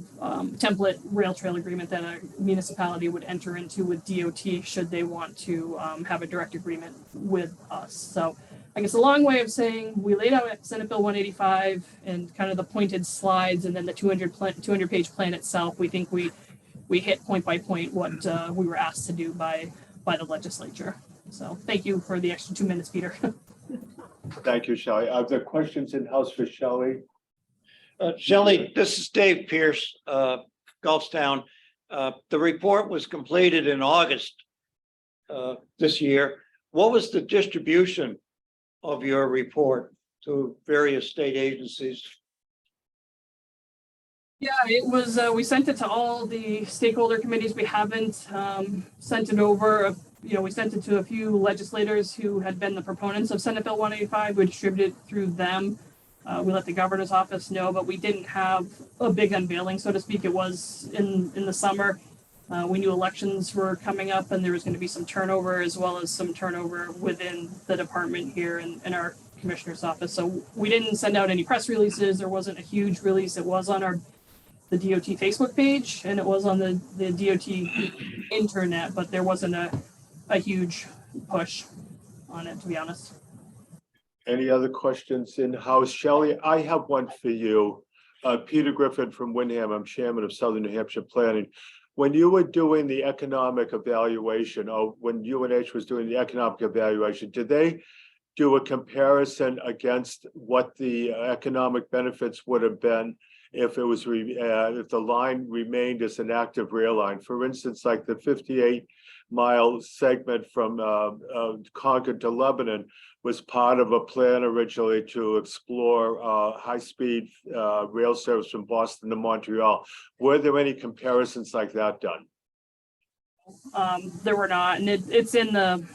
template rail trail agreement that a municipality would enter into with DOT should they want to have a direct agreement with us. So I guess a long way of saying we laid out Senate Bill 185 and kind of the pointed slides, and then the 200-page plan itself. We think we hit point by point what we were asked to do by the legislature. So thank you for the extra 2 minutes, Peter. Thank you, Shelley. Are there questions in-house for Shelley? Shelley, this is Dave Pierce, Gulfstown. The report was completed in August this year. What was the distribution of your report to various state agencies? Yeah, it was, we sent it to all the stakeholder committees. We haven't sent it over. We sent it to a few legislators who had been the proponents of Senate Bill 185. We distributed it through them. We let the governor's office know, but we didn't have a big unveiling, so to speak. It was in the summer. We knew elections were coming up and there was going to be some turnover, as well as some turnover within the department here in our commissioner's office. So we didn't send out any press releases. There wasn't a huge release. It was on our the DOT Facebook page and it was on the DOT internet, but there wasn't a huge push on it, to be honest. Any other questions in-house? Shelley, I have one for you. Peter Griffin from Wyndham, I'm chairman of Southern New Hampshire Planning. When you were doing the economic evaluation, or when UNH was doing the economic evaluation, did they do a comparison against what the economic benefits would have been if it was if the line remained as an active rail line? For instance, like the 58-mile segment from Concord to Lebanon was part of a plan originally to explore high-speed rail service from Boston to Montreal. Were there any comparisons like that done? There were not, and it's in the.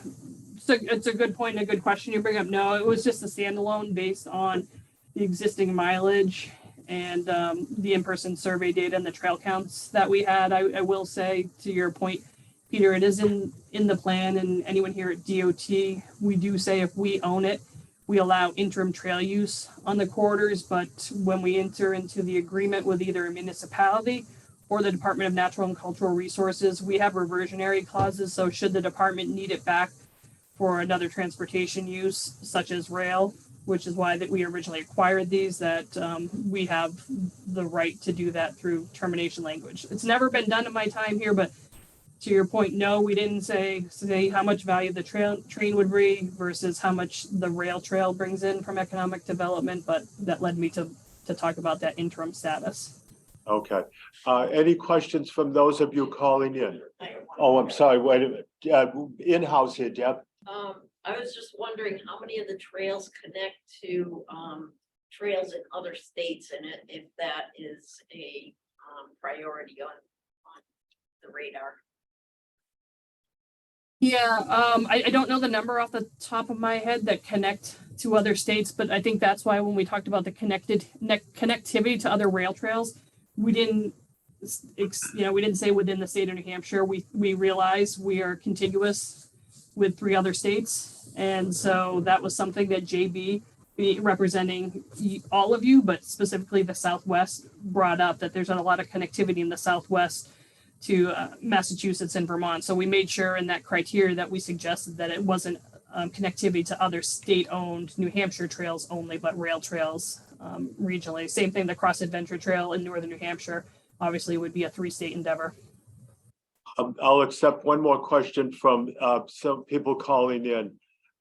It's a good point and a good question you bring up. No, it was just a standalone based on the existing mileage and the in-person survey data and the trail counts that we had. I will say, to your point, Peter, it is in the plan, and anyone here at DOT, we do say if we own it, we allow interim trail use on the corridors, but when we enter into the agreement with either a municipality or the Department of Natural and Cultural Resources, we have reversionary clauses. So should the department need it back for another transportation use, such as rail, which is why that we originally acquired these, that we have the right to do that through termination language. It's never been done in my time here, but to your point, no, we didn't say how much value the train would bring versus how much the rail trail brings in from economic development, but that led me to talk about that interim status. Okay. Any questions from those of you calling in? Oh, I'm sorry. Wait a minute. In-house here, Deb. I was just wondering how many of the trails connect to trails in other states, and if that is a priority on the radar. Yeah, I don't know the number off the top of my head that connect to other states, but I think that's why when we talked about the connectivity to other rail trails, we didn't say within the state of New Hampshire. We realize we are contiguous with 3 other states, and so that was something that JB, representing all of you, but specifically the Southwest, brought up, that there's a lot of connectivity in the Southwest to Massachusetts and Vermont. So we made sure in that criteria that we suggested that it wasn't connectivity to other state-owned New Hampshire trails only, but rail trails regionally. Same thing, the Cross Adventure Trail in northern New Hampshire obviously would be a 3-state endeavor. I'll accept one more question from some people calling in.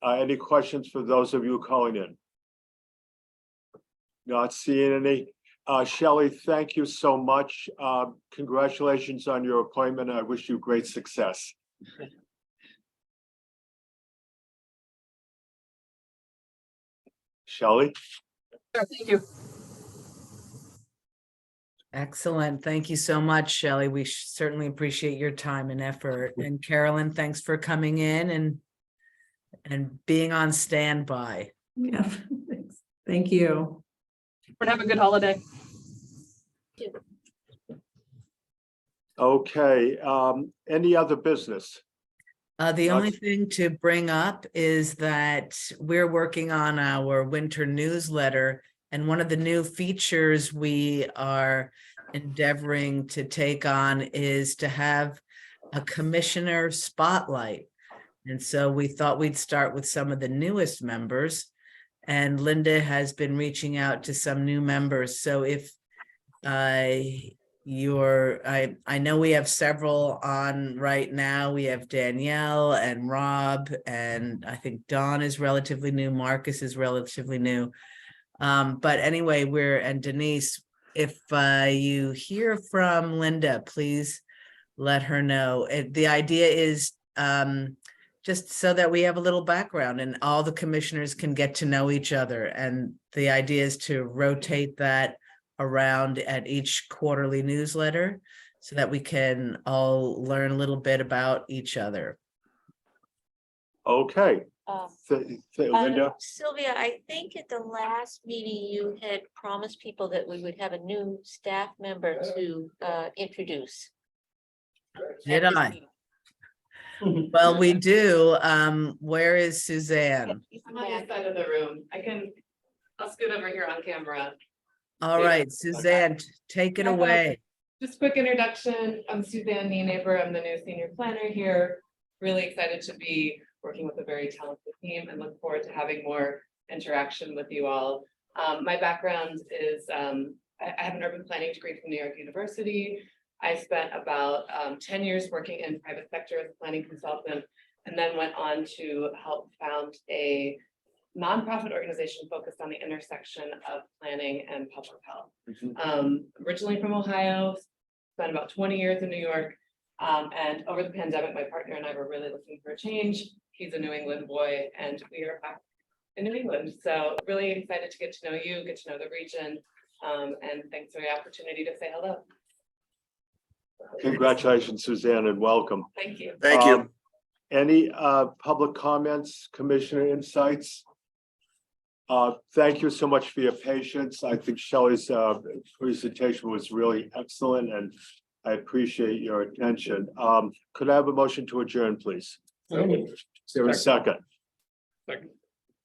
Any questions for those of you calling in? Not seeing any. Shelley, thank you so much. Congratulations on your appointment. I wish you great success. Shelley? Sure, thank you. Excellent. Thank you so much, Shelley. We certainly appreciate your time and effort. And Carolyn, thanks for coming in and being on standby. Yeah, thanks. Thank you. Have a good holiday. Okay, any other business? The only thing to bring up is that we're working on our winter newsletter, and one of the new features we are endeavoring to take on is to have a commissioner spotlight. And so we thought we'd start with some of the newest members, and Linda has been reaching out to some new members. So if I know we have several on right now. We have Danielle and Rob, and I think Dawn is relatively new. Marcus is relatively new. But anyway, and Denise, if you hear from Linda, please let her know. The idea is just so that we have a little background and all the commissioners can get to know each other. And the idea is to rotate that around at each quarterly newsletter so that we can all learn a little bit about each other. Okay. Linda? Sylvia, I think at the last meeting you had promised people that we would have a new staff member to introduce. Did I? Well, we do. Where is Suzanne? I'm on this side of the room. I'll scoot over here on camera. All right, Suzanne, take it Yeah, away. Just quick introduction. I'm Suzanne Nienaber. I'm the new senior planner here. Really excited to be working with a very talented team and look forward to having more interaction with you all. My background is I have an urban planning degree from New York University. I spent about 10 years working in private sector as a planning consultant, and then went on to help found a nonprofit organization focused on the intersection of planning and public health. Originally from Ohio, spent about 20 years in New York. And over the pandemic, my partner and I were really looking for a change. He's a New England boy, and we are back in New England. So really excited to get to know you, get to know the region. And thanks for the opportunity to say hello. Congratulations, Suzanne, and welcome. Thank you. Thank you. Any public comments, commissioner insights? Thank you so much for your patience. I think Shelley's presentation was really excellent, and I appreciate your attention. Could I have a motion to adjourn, please? Is there a second?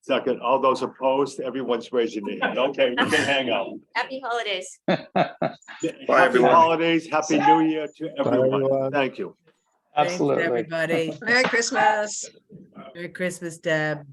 Second. All those opposed, everyone's raising their hand. Okay, we can hang out. Happy holidays. Happy holidays, happy new year to everyone. Thank you. Thanks, everybody. Merry Christmas. Merry Christmas, Deb.